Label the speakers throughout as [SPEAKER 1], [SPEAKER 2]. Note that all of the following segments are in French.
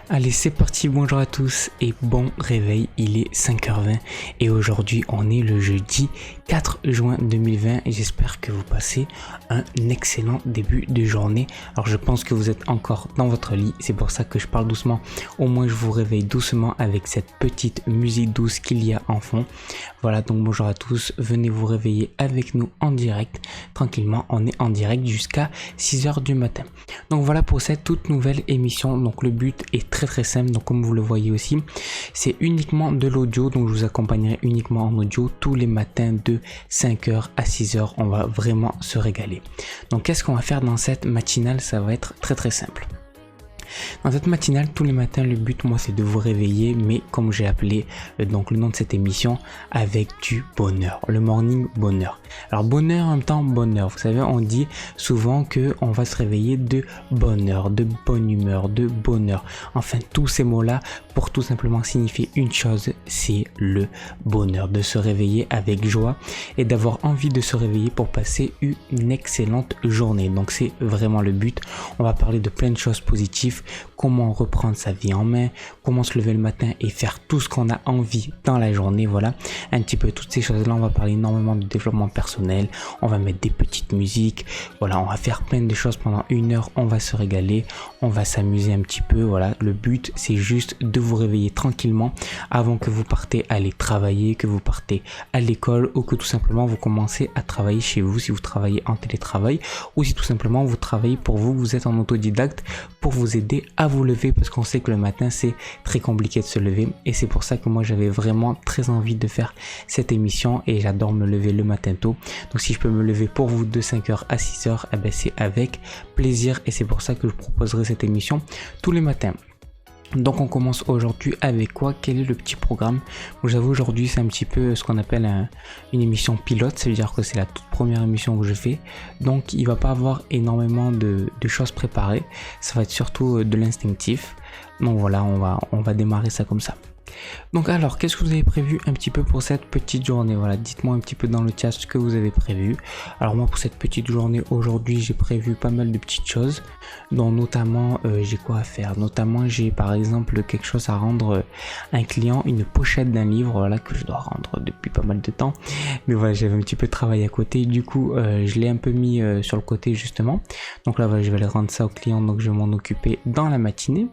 [SPEAKER 1] Allez, c'est parti, bonjour à tous et bon réveil, il est 5h20 et aujourd'hui on est le jeudi 4 juin 2020 et j'espère que vous passez un excellent début de journée. Alors je pense que vous êtes encore dans votre lit, c'est pour ça que je parle doucement, au moins je vous réveille doucement avec cette petite musique douce qu'il y a en fond. Voilà, donc bonjour à tous, venez vous réveiller avec nous en direct, tranquillement, on est en direct jusqu'à 6h du matin. Donc voilà pour cette toute nouvelle émission, donc le but est très simple, donc comme vous le voyez aussi, c'est uniquement de l'audio, donc je vous accompagnerai uniquement en audio tous les matins de 5h à 6h, on va vraiment se régaler. Donc qu'est-ce qu'on va faire dans cette matinale? Ça va être très simple. Dans cette matinale, tous les matins, le but, moi, c'est de vous réveiller, mais comme j'ai appelé donc le nom de cette émission, avec du bonheur, le morning bonheur. Alors bonheur en même temps bonheur. Vous savez, on dit souvent que on va se réveiller de bonheur, de bonne humeur, de bonheur. Enfin, tous ces mots-là pour tout simplement signifier une chose, c'est le bonheur, de se réveiller avec joie et d'avoir envie de se réveiller pour passer une excellente journée. Donc c'est vraiment le but. On va parler de plein de choses positives. Comment reprendre sa vie en main, comment se lever le matin et faire tout ce qu'on a envie dans la journée, voilà, un petit peu toutes ces choses-là. On va parler énormément de développement personnel, on va mettre des petites musiques, voilà, on va faire plein de choses pendant une heure, on va se régaler, on va s'amuser un petit peu, voilà. Le but, c'est juste de vous réveiller tranquillement avant que vous partez aller travailler, que vous partez à l'école ou que tout simplement vous commencez à travailler chez vous si vous travaillez en télétravail ou si tout simplement vous travaillez pour vous, vous êtes en autodidacte pour vous aider à vous lever parce qu'on sait que le matin c'est très compliqué de se lever et c'est pour ça que moi j'avais vraiment très envie de faire cette émission et j'adore me lever le matin tôt. Donc si je peux me lever pour vous de 5h à 6h, eh ben c'est avec plaisir et c'est pour ça que je proposerai cette émission tous les matins. Donc on commence aujourd'hui avec quoi? Quel est le petit programme? Vous savez, aujourd'hui c'est un petit peu ce qu'on appelle une émission pilote, ça veut dire que c'est la toute première émission que je fais, donc il va pas avoir énormément de choses préparées, ça va être surtout de l'instinctif. Donc voilà, on va démarrer ça comme ça. Donc alors, qu'est-ce que vous avez prévu un petit peu pour cette petite journée? Voilà, dites-moi un petit peu dans le chat ce que vous avez prévu. Alors moi, pour cette petite journée aujourd'hui, j'ai prévu pas mal de petites choses, dont notamment j'ai quoi à faire. Notamment j'ai par exemple quelque chose à rendre à un client, une pochette d'un livre, voilà, que je dois rendre depuis pas mal de temps. Mais voilà, j'avais un petit peu de travail à côté, du coup je l'ai un peu mis sur le côté justement. Donc là voilà, je vais aller rendre ça au client, donc je vais m'en occuper dans la matinée.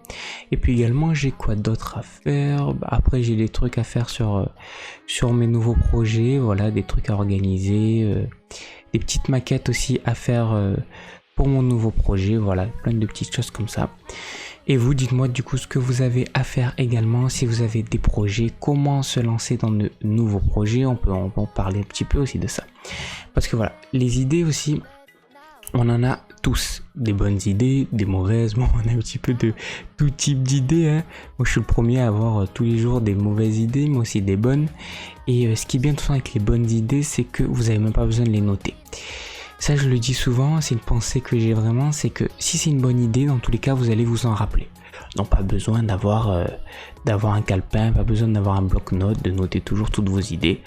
[SPEAKER 1] Et puis également j'ai quoi d'autre à faire? Après j'ai des trucs à faire sur mes nouveaux projets, voilà, des trucs à organiser, des petites maquettes aussi à faire pour mon nouveau projet, voilà, plein de petites choses comme ça. Et vous, dites-moi du coup ce que vous avez à faire également, si vous avez des projets, comment se lancer dans de nouveaux projets, on peut en parler un petit peu aussi de ça. Parce que voilà, les idées aussi, on en a tous, des bonnes idées, des mauvaises, bon, on a un petit peu de tout type d'idées, hein. Moi je suis le premier à avoir tous les jours des mauvaises idées, mais aussi des bonnes. Et ce qui est bien tout le temps avec les bonnes idées, c'est que vous n'avez même pas besoin de les noter. Ça je le dis souvent, c'est une pensée que j'ai vraiment, c'est que si c'est une bonne idée, dans tous les cas vous allez vous en rappeler. Donc pas besoin d'avoir un calepin, pas besoin d'avoir un bloc-notes, de noter toujours toutes vos idées.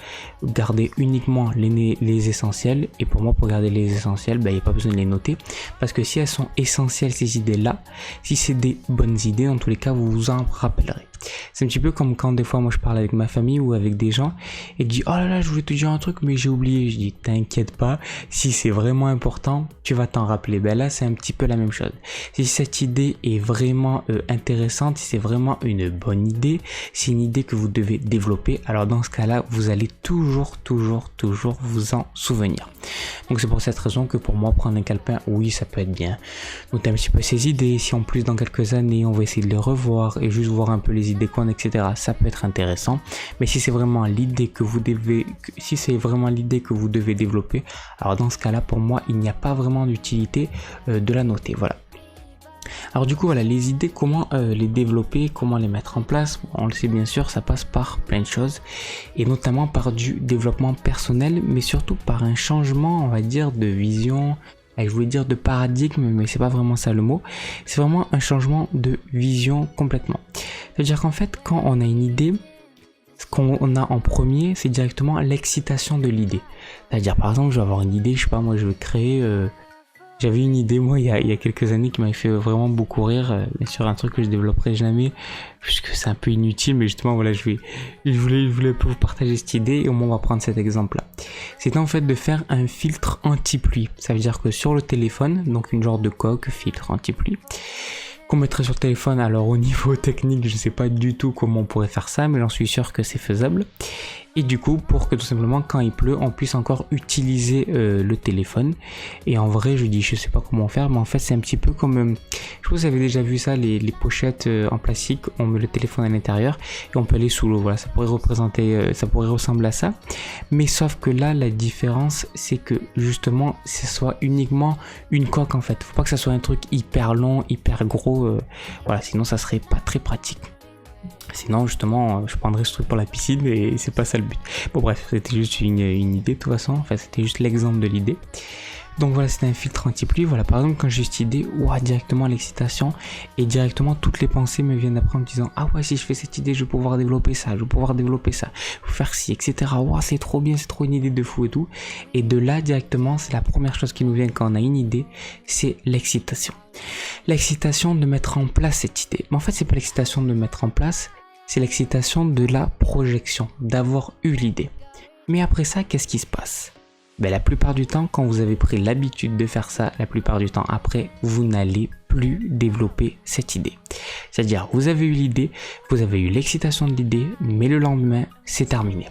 [SPEAKER 1] Gardez uniquement les essentiels, et pour moi pour garder les essentiels, il n'y a pas besoin de les noter, parce que si elles sont essentielles ces idées-là, si c'est des bonnes idées, dans tous les cas vous vous en rappellerez. C'est un petit peu comme quand des fois moi je parle avec ma famille ou avec des gens et je dis oh là là je voulais te dire un truc mais j'ai oublié. Je dis t'inquiète pas, si c'est vraiment important tu vas t'en rappeler. Ben là c'est un petit peu la même chose. Si cette idée est vraiment intéressante, si c'est vraiment une bonne idée, c'est une idée que vous devez développer, alors dans ce cas là vous allez toujours vous en souvenir. Donc c'est pour cette raison que pour moi prendre un calepin, oui ça peut être bien, noter un petit peu ces idées, si en plus dans quelques années on va essayer de les revoir et juste voir un peu les idées qu'on a, etc., ça peut être intéressant. Mais si c'est vraiment l'idée que vous devez développer, alors dans ce cas là pour moi il n'y a pas vraiment d'utilité de la noter, voilà. Alors du coup voilà, les idées, comment les développer, comment les mettre en place, on le sait bien sûr, ça passe par plein de choses et notamment par du développement personnel, mais surtout par un changement, on va dire, de vision. Je voulais dire de paradigme, mais c'est pas vraiment ça le mot. C'est vraiment un changement de vision complètement. C'est-à-dire qu'en fait, quand on a une idée, ce qu'on a en premier, c'est directement l'excitation de l'idée. C'est-à-dire, par exemple, je vais avoir une idée, je sais pas, moi, je vais créer J'avais une idée, moi, il y a quelques années qui m'avait fait vraiment beaucoup rire. Bien sûr, un truc que je développerai jamais, puisque c'est un peu inutile, mais justement, voilà, je voulais un peu vous partager cette idée, et au moins on va prendre cet exemple-là. C'est en fait de faire un filtre anti-pluie. Ça veut dire que sur le téléphone, donc une genre de coque, filtre anti-pluie, qu'on mettrait sur le téléphone. Alors au niveau technique, je sais pas du tout comment on pourrait faire ça, mais j'en suis sûr que c'est faisable. Et du coup, pour que tout simplement quand il pleut, on puisse encore utiliser le téléphone. Et en vrai, je sais pas comment faire, mais en fait c'est un petit peu comme, je pense que vous avez déjà vu ça, les pochettes en plastique, on met le téléphone à l'intérieur et on peut aller sous l'eau. Voilà, ça pourrait ressembler à ça. Mais sauf que là, la différence, c'est que justement, ce soit uniquement une coque en fait. Faut pas que ça soit un truc hyper long, hyper gros. Voilà, sinon ça serait pas très pratique. Sinon, justement, je prendrais ce truc pour la piscine et c'est pas ça le but. Bon, bref, c'était juste une idée de toute façon. Enfin, c'était juste l'exemple de l'idée. Donc voilà, c'était un filtre anti-pluie. Voilà, par exemple, quand j'ai cette idée, directement l'excitation et directement toutes les pensées me viennent après en me disant ah ouais, si je fais cette idée, je vais pouvoir développer ça, faire ci, etc. C'est trop bien, c'est trop une idée de fou et tout. Et de là, directement, c'est la première chose qui nous vient quand on a une idée, c'est l'excitation. L'excitation de mettre en place cette idée. Mais en fait, c'est pas l'excitation de mettre en place, c'est l'excitation de la projection, d'avoir eu l'idée. Mais après ça, qu'est-ce qui se passe ? La plupart du temps, quand vous avez pris l'habitude de faire ça, la plupart du temps après, vous n'allez plus développer cette idée. C'est-à-dire, vous avez eu l'idée, vous avez eu l'excitation de l'idée, mais le lendemain, c'est terminé.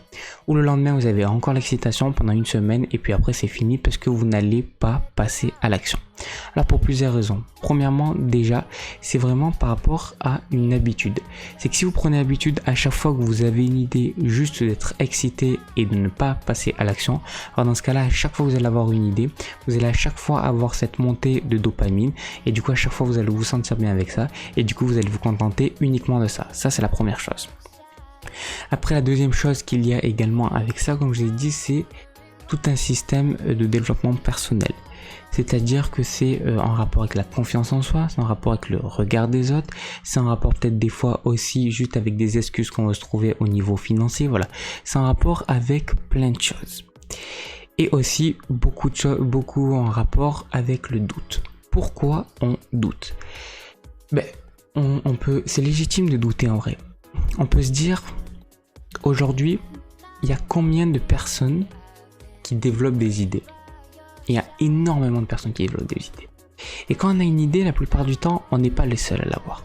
[SPEAKER 1] Ou le lendemain, vous avez encore l'excitation pendant une semaine, et puis après, c'est fini parce que vous n'allez pas passer à l'action. Alors, pour plusieurs raisons. Premièrement, déjà, c'est vraiment par rapport à une habitude. C'est que si vous prenez l'habitude à chaque fois que vous avez une idée, juste d'être excité et de ne pas passer à l'action, alors dans ce cas-là, à chaque fois que vous allez avoir une idée, vous allez à chaque fois avoir cette montée de dopamine, et du coup, à chaque fois, vous allez vous sentir bien avec ça, et du coup, vous allez vous contenter uniquement de ça. Ça, c'est la première chose. Après, la deuxième chose qu'il y a également avec ça, comme je l'ai dit, c'est tout un système de développement personnel. C'est-à-dire que c'est en rapport avec la confiance en soi, c'est en rapport avec le regard des autres, c'est en rapport peut-être des fois aussi juste avec des excuses qu'on va se trouver au niveau financier, voilà. C'est en rapport avec plein de choses. Et aussi beaucoup en rapport avec le doute. Pourquoi on doute ? C'est légitime de douter en vrai. On peut se dire, aujourd'hui, il y a combien de personnes qui développent des idées ? Il y a énormément de personnes qui développent des idées. Et quand on a une idée, la plupart du temps, on n'est pas les seuls à l'avoir.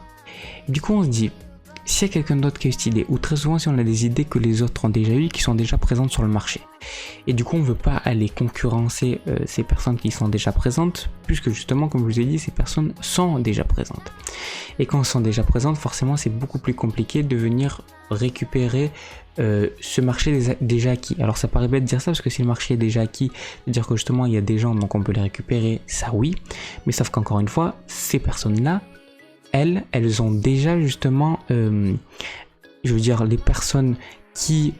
[SPEAKER 1] Du coup, on se dit, s'il y a quelqu'un d'autre qui a cette idée, ou très souvent si on a des idées que les autres ont déjà eues, qui sont déjà présentes sur le marché. Et du coup, on ne veut pas aller concurrencer ces personnes qui sont déjà présentes, puisque justement, comme je vous ai dit, ces personnes sont déjà présentes. Et quand elles sont déjà présentes, forcément, c'est beaucoup plus compliqué de venir récupérer ce marché déjà acquis. Alors ça paraît bête de dire ça, parce que si le marché est déjà acquis, de dire que justement, il y a des gens, donc on peut les récupérer, ça oui. Mais sauf qu'encore une fois, ces personnes-là, elles ont déjà justement, les personnes qui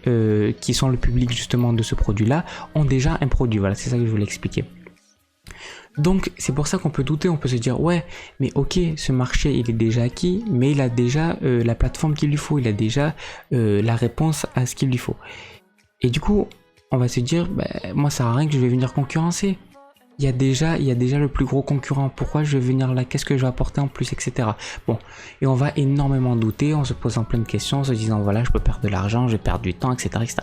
[SPEAKER 1] sont le public justement de ce produit-là, ont déjà un produit. Voilà, c'est ça que je voulais expliquer. Donc c'est pour ça qu'on peut douter, on peut se dire ouais, mais ok, ce marché il est déjà acquis, mais il a déjà la plateforme qu'il lui faut, il a déjà la réponse à ce qu'il lui faut. Et du coup, on va se dire, moi ça sert à rien que je vais venir concurrencer. Il y a déjà le plus gros concurrent, pourquoi je vais venir là, qu'est-ce que je vais apporter en plus, etc. Bon, et on va énormément douter, en se posant plein de questions, en se disant voilà, je peux perdre de l'argent, je vais perdre du temps, etc., etc.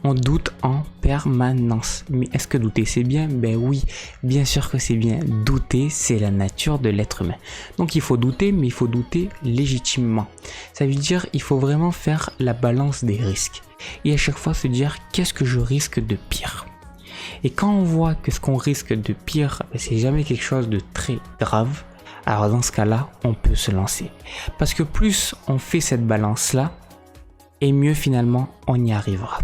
[SPEAKER 1] On doute en permanence. Mais est-ce que douter c'est bien ? Oui, bien sûr que c'est bien. Douter, c'est la nature de l'être humain. Donc il faut douter, mais il faut douter légitimement. Ça veut dire il faut vraiment faire la balance des risques. Et à chaque fois se dire qu'est-ce que je risque de pire ? Et quand on voit que ce qu'on risque de pire, c'est jamais quelque chose de très grave, alors dans ce cas-là, on peut se lancer. Parce que plus on fait cette balance-là, et mieux finalement on y arrivera.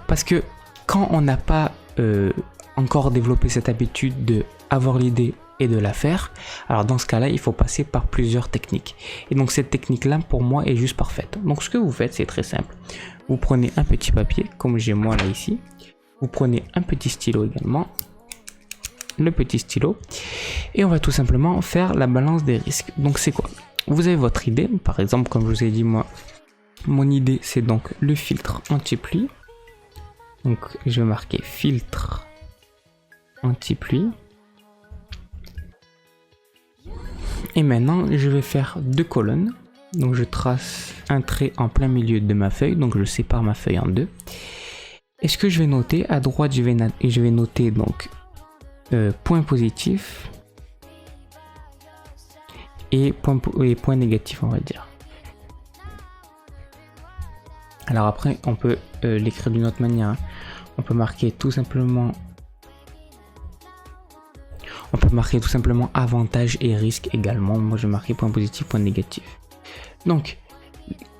[SPEAKER 1] Parce que quand on n'a pas encore développé cette habitude de avoir l'idée et de la faire, alors dans ce cas-là, il faut passer par plusieurs techniques. Et donc cette technique-là, pour moi, est juste parfaite. Donc ce que vous faites, c'est très simple. Vous prenez un petit papier, comme j'ai moi là ici. Vous prenez un petit stylo également, le petit stylo, et on va tout simplement faire la balance des risques. Donc c'est quoi ? Vous avez votre idée, par exemple, comme je vous ai dit, moi, mon idée c'est donc le filtre anti-pluie. Donc je vais marquer filtre anti-pluie. Et maintenant, je vais faire 2 colonnes. Donc je trace un trait en plein milieu de ma feuille, donc je sépare ma feuille en 2. Et ce que je vais noter, à droite, je vais noter donc point positif et point négatif, on va dire. Alors après, on peut l'écrire d'une autre manière. Hein. On peut marquer tout simplement avantage et risque également. Moi, je vais marquer point positif, point négatif. Donc,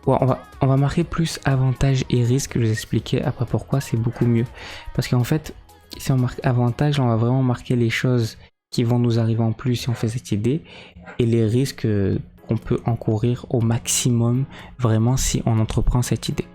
[SPEAKER 1] bon, on va marquer plus avantage et risque. Je vais vous expliquer après pourquoi c'est beaucoup mieux. Parce qu'en fait, si on marque avantage, on va vraiment marquer les choses qui vont nous arriver en plus si on fait cette idée et les risques qu'on peut encourir au maximum vraiment si on entreprend cette idée.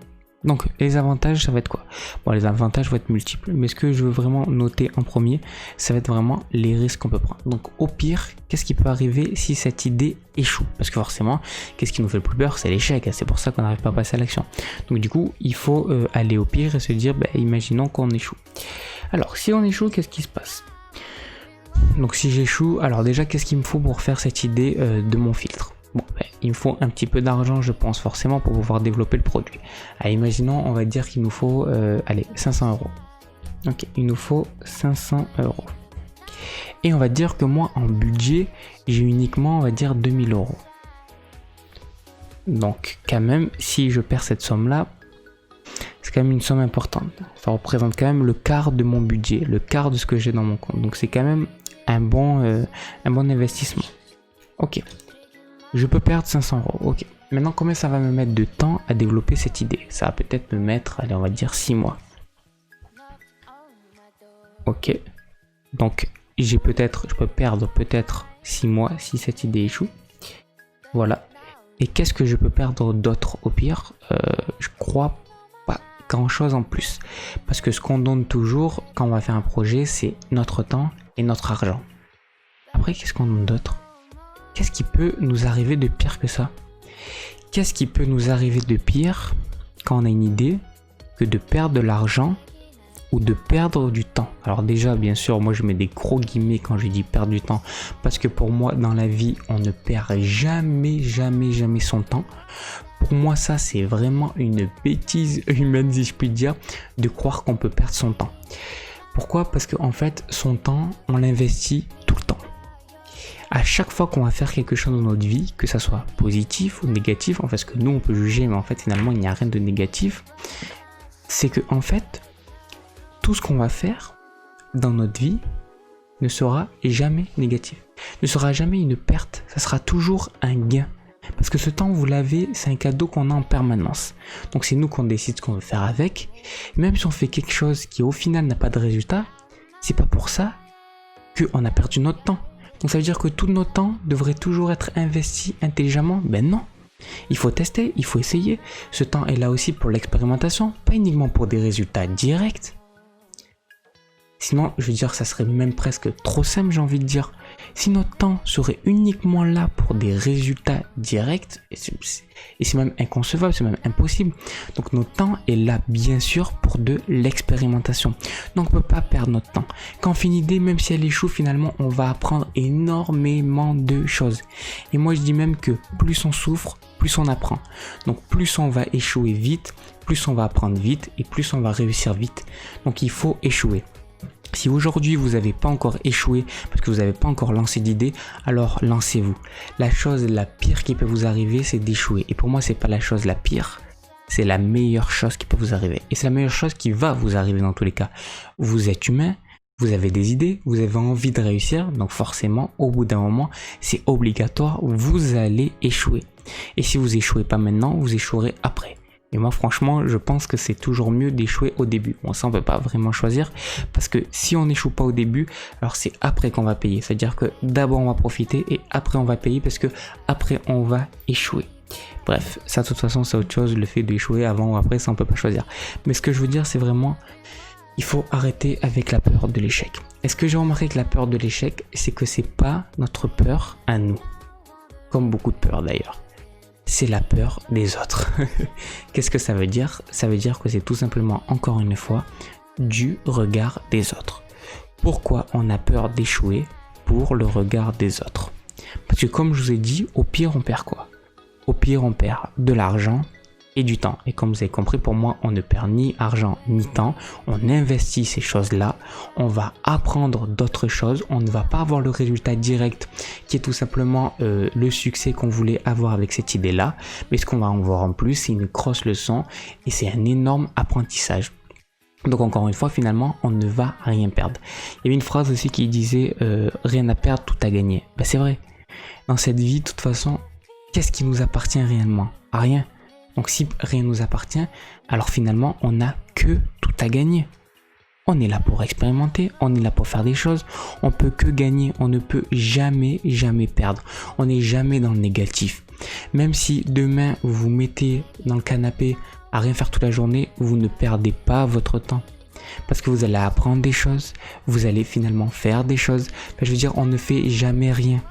[SPEAKER 1] Donc les avantages, ça va être quoi? Bon, les avantages vont être multiples, mais ce que je veux vraiment noter en premier, ça va être vraiment les risques qu'on peut prendre. Donc au pire, qu'est-ce qui peut arriver si cette idée échoue? Parce que forcément, qu'est-ce qui nous fait le plus peur? C'est l'échec, c'est pour ça qu'on n'arrive pas à passer à l'action. Donc du coup, il faut aller au pire et se dire, imaginons qu'on échoue. Alors si on échoue, qu'est-ce qui se passe? Donc si j'échoue, alors déjà, qu'est-ce qu'il me faut pour faire cette idée de mon filtre? Bon, il me faut un petit peu d'argent, je pense, forcément, pour pouvoir développer le produit. Alors, imaginons, on va dire qu'il nous faut, 500 €. Ok, il nous faut 500 €. Et on va dire que moi, en budget, j'ai uniquement, on va dire, 2000 €. Donc, quand même, si je perds cette somme-là, c'est quand même une somme importante. Ça représente quand même le quart de mon budget, le quart de ce que j'ai dans mon compte. Donc, c'est quand même un bon investissement. Ok. Je peux perdre 500 €. Ok. Maintenant, combien ça va me mettre de temps à développer cette idée? Ça va peut-être me mettre, allez, on va dire 6 mois. Ok. Donc, je peux perdre peut-être 6 mois si cette idée échoue. Voilà. Et qu'est-ce que je peux perdre d'autre au pire? Je crois pas grand-chose en plus. Parce que ce qu'on donne toujours quand on va faire un projet, c'est notre temps et notre argent. Après, qu'est-ce qu'on donne d'autre? Qu'est-ce qui peut nous arriver de pire que ça? Qu'est-ce qui peut nous arriver de pire quand on a une idée que de perdre de l'argent ou de perdre du temps? Alors déjà, bien sûr, moi je mets des gros guillemets quand je dis perdre du temps parce que pour moi, dans la vie, on ne perd jamais son temps. Pour moi, ça, c'est vraiment une bêtise humaine, si je puis dire, de croire qu'on peut perdre son temps. Pourquoi? Parce qu'en fait, son temps, on l'investit tout le temps. À chaque fois qu'on va faire quelque chose dans notre vie, que ça soit positif ou négatif, en fait, ce que nous on peut juger, mais en fait finalement il n'y a rien de négatif, c'est que en fait, tout ce qu'on va faire dans notre vie ne sera jamais négatif, ne sera jamais une perte, ça sera toujours un gain. Parce que ce temps, vous l'avez, c'est un cadeau qu'on a en permanence. Donc c'est nous qu'on décide ce qu'on veut faire avec. Même si on fait quelque chose qui au final n'a pas de résultat, c'est pas pour ça qu'on a perdu notre temps. Donc ça veut dire que tout notre temps devrait toujours être investi intelligemment? Ben non. Il faut tester, il faut essayer. Ce temps est là aussi pour l'expérimentation, pas uniquement pour des résultats directs. Sinon, je veux dire, ça serait même presque trop simple, j'ai envie de dire. Si notre temps serait uniquement là pour des résultats directs, et c'est même inconcevable, c'est même impossible. Donc notre temps est là, bien sûr, pour de l'expérimentation. Donc on ne peut pas perdre notre temps. Quand on fait une idée, même si elle échoue, finalement, on va apprendre énormément de choses. Et moi, je dis même que plus on souffre, plus on apprend. Donc plus on va échouer vite, plus on va apprendre vite, et plus on va réussir vite. Donc il faut échouer. Si aujourd'hui vous n'avez pas encore échoué parce que vous n'avez pas encore lancé d'idée, alors lancez-vous. La chose la pire qui peut vous arriver, c'est d'échouer. Et pour moi, c'est pas la chose la pire, c'est la meilleure chose qui peut vous arriver. Et c'est la meilleure chose qui va vous arriver dans tous les cas. Vous êtes humain, vous avez des idées, vous avez envie de réussir, donc forcément, au bout d'un moment, c'est obligatoire, vous allez échouer. Et si vous échouez pas maintenant, vous échouerez après. Et moi, franchement, je pense que c'est toujours mieux d'échouer au début. Bon, ça, on ne peut pas vraiment choisir parce que si on n'échoue pas au début, alors c'est après qu'on va payer. C'est-à-dire que d'abord, on va profiter et après, on va payer parce que après, on va échouer. Bref, ça, de toute façon, c'est autre chose. Le fait d'échouer avant ou après, ça, on ne peut pas choisir. Mais ce que je veux dire, c'est vraiment, il faut arrêter avec la peur de l'échec. Et ce que j'ai remarqué avec la peur de l'échec, c'est que c'est pas notre peur à nous. Comme beaucoup de peurs d'ailleurs. C'est la peur des autres. Qu'est-ce que ça veut dire? Ça veut dire que c'est tout simplement, encore une fois, du regard des autres. Pourquoi on a peur d'échouer? Pour le regard des autres. Parce que comme je vous ai dit, au pire, on perd quoi? Au pire, on perd de l'argent et du temps. Et comme vous avez compris, pour moi, on ne perd ni argent ni temps. On investit ces choses-là. On va apprendre d'autres choses. On ne va pas avoir le résultat direct qui est tout simplement le succès qu'on voulait avoir avec cette idée-là. Mais ce qu'on va en voir en plus, c'est une grosse leçon et c'est un énorme apprentissage. Donc encore une fois, finalement, on ne va rien perdre. Il y avait une phrase aussi qui disait rien à perdre, tout à gagner. Ben, c'est vrai. Dans cette vie, de toute façon, qu'est-ce qui nous appartient réellement? Rien. Donc si rien nous appartient, alors finalement, on n'a que tout à gagner. On est là pour expérimenter, on est là pour faire des choses, on peut que gagner, on ne peut jamais perdre. On n'est jamais dans le négatif. Même si demain vous vous mettez dans le canapé à rien faire toute la journée, vous ne perdez pas votre temps. Parce que vous allez apprendre des choses, vous allez finalement faire des choses. Je veux dire, on ne fait jamais rien.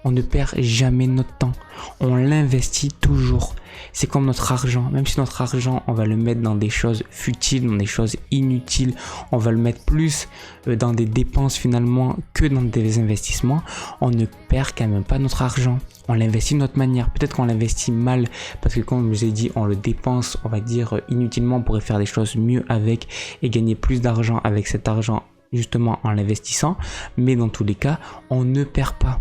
[SPEAKER 1] On ne perd jamais notre temps. On l'investit toujours. C'est comme notre argent. Même si notre argent, on va le mettre dans des choses futiles, dans des choses inutiles. On va le mettre plus dans des dépenses finalement que dans des investissements. On ne perd quand même pas notre argent. On l'investit de notre manière. Peut-être qu'on l'investit mal parce que comme je vous ai dit, on le dépense, on va dire inutilement. On pourrait faire des choses mieux avec et gagner plus d'argent avec cet argent justement en l'investissant. Mais dans tous les cas, on ne perd pas.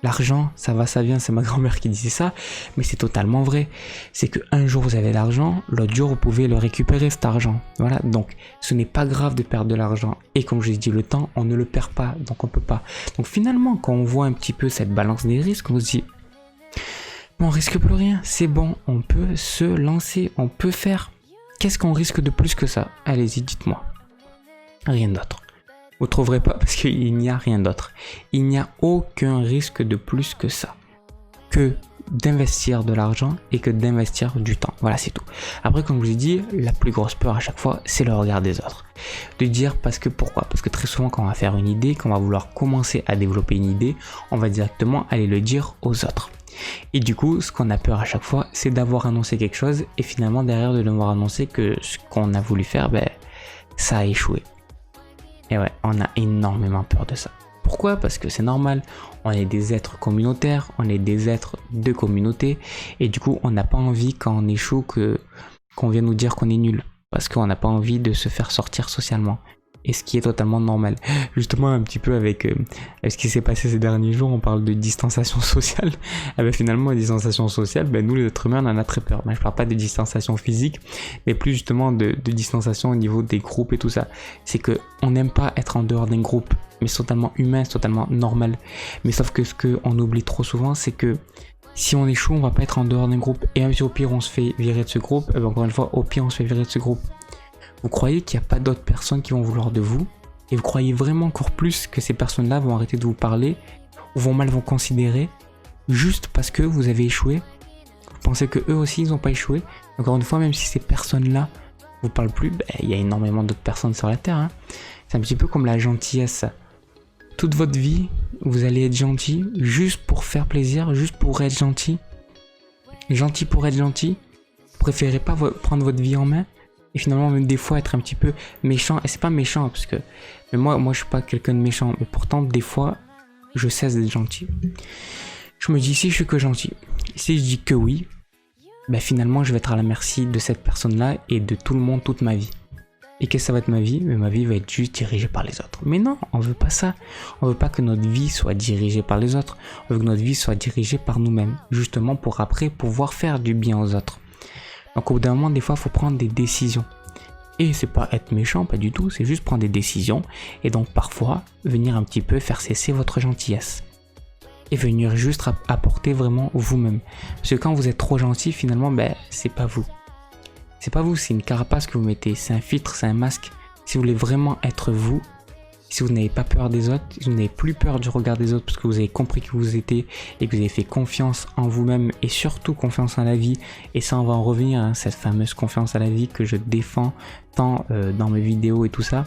[SPEAKER 1] L'argent, ça va, ça vient, c'est ma grand-mère qui disait ça, mais c'est totalement vrai. C'est qu'un jour vous avez l'argent, l'autre jour vous pouvez le récupérer cet argent. Voilà, donc ce n'est pas grave de perdre de l'argent. Et comme je l'ai dit, le temps, on ne le perd pas, donc on peut pas. Donc finalement, quand on voit un petit peu cette balance des risques, on se dit, on risque plus rien, c'est bon, on peut se lancer, on peut faire. Qu'est-ce qu'on risque de plus que ça? Allez-y, dites-moi. Rien d'autre. Vous ne trouverez pas parce qu'il n'y a rien d'autre. Il n'y a aucun risque de plus que ça. Que d'investir de l'argent et que d'investir du temps. Voilà, c'est tout. Après, comme je vous ai dit, la plus grosse peur à chaque fois, c'est le regard des autres. De dire pourquoi? Parce que très souvent, quand on va faire une idée, quand on va vouloir commencer à développer une idée, on va directement aller le dire aux autres. Et du coup, ce qu'on a peur à chaque fois, c'est d'avoir annoncé quelque chose et finalement derrière de devoir annoncer que ce qu'on a voulu faire, ça a échoué. Et ouais, on a énormément peur de ça. Pourquoi? Parce que c'est normal, on est des êtres communautaires, on est des êtres de communauté, et du coup on n'a pas envie quand on échoue qu'on vienne nous dire qu'on est nul, parce qu'on n'a pas envie de se faire sortir socialement. Et ce qui est totalement normal. Justement, un petit peu avec ce qui s'est passé ces derniers jours, on parle de distanciation sociale. Finalement, la distanciation sociale, nous les êtres humains, on en a très peur. Je parle pas de distanciation physique, mais plus justement de distanciation au niveau des groupes et tout ça. C'est que on n'aime pas être en dehors d'un groupe, mais c'est totalement humain, c'est totalement normal. Mais sauf que ce qu'on oublie trop souvent, c'est que si on échoue, on va pas être en dehors d'un groupe. Et même si au pire on se fait virer de ce groupe, encore une fois, au pire on se fait virer de ce groupe. Vous croyez qu'il n'y a pas d'autres personnes qui vont vouloir de vous? Et vous croyez vraiment encore plus que ces personnes-là vont arrêter de vous parler ou vont mal vous considérer juste parce que vous avez échoué? Vous pensez que eux aussi ils n'ont pas échoué? Encore une fois, même si ces personnes-là vous parlent plus, il y a énormément d'autres personnes sur la Terre. C'est un petit peu comme la gentillesse. Toute votre vie, vous allez être gentil juste pour faire plaisir, juste pour être gentil. Gentil pour être gentil. Vous préférez pas prendre votre vie en main? Et finalement, même des fois, être un petit peu méchant. Et c'est pas méchant, parce que mais moi, je suis pas quelqu'un de méchant. Mais pourtant, des fois, je cesse d'être gentil. Je me dis, si je suis que gentil, si je dis que oui, finalement, je vais être à la merci de cette personne-là et de tout le monde toute ma vie. Et qu'est-ce que ça va être ma vie? Mais ma vie va être juste dirigée par les autres. Mais non, on veut pas ça. On veut pas que notre vie soit dirigée par les autres. On veut que notre vie soit dirigée par nous-mêmes. Justement, pour après pouvoir faire du bien aux autres. Donc au bout d'un moment, des fois, il faut prendre des décisions. Et c'est pas être méchant, pas du tout, c'est juste prendre des décisions. Et donc parfois, venir un petit peu faire cesser votre gentillesse. Et venir juste apporter vraiment vous-même. Parce que quand vous êtes trop gentil, finalement, c'est pas vous. C'est pas vous, c'est une carapace que vous mettez. C'est un filtre, c'est un masque. Si vous voulez vraiment être vous, si vous n'avez pas peur des autres, si vous n'avez plus peur du regard des autres parce que vous avez compris qui vous étiez et que vous avez fait confiance en vous-même et surtout confiance en la vie, et ça on va en revenir, cette fameuse confiance à la vie que je défends tant dans mes vidéos et tout ça,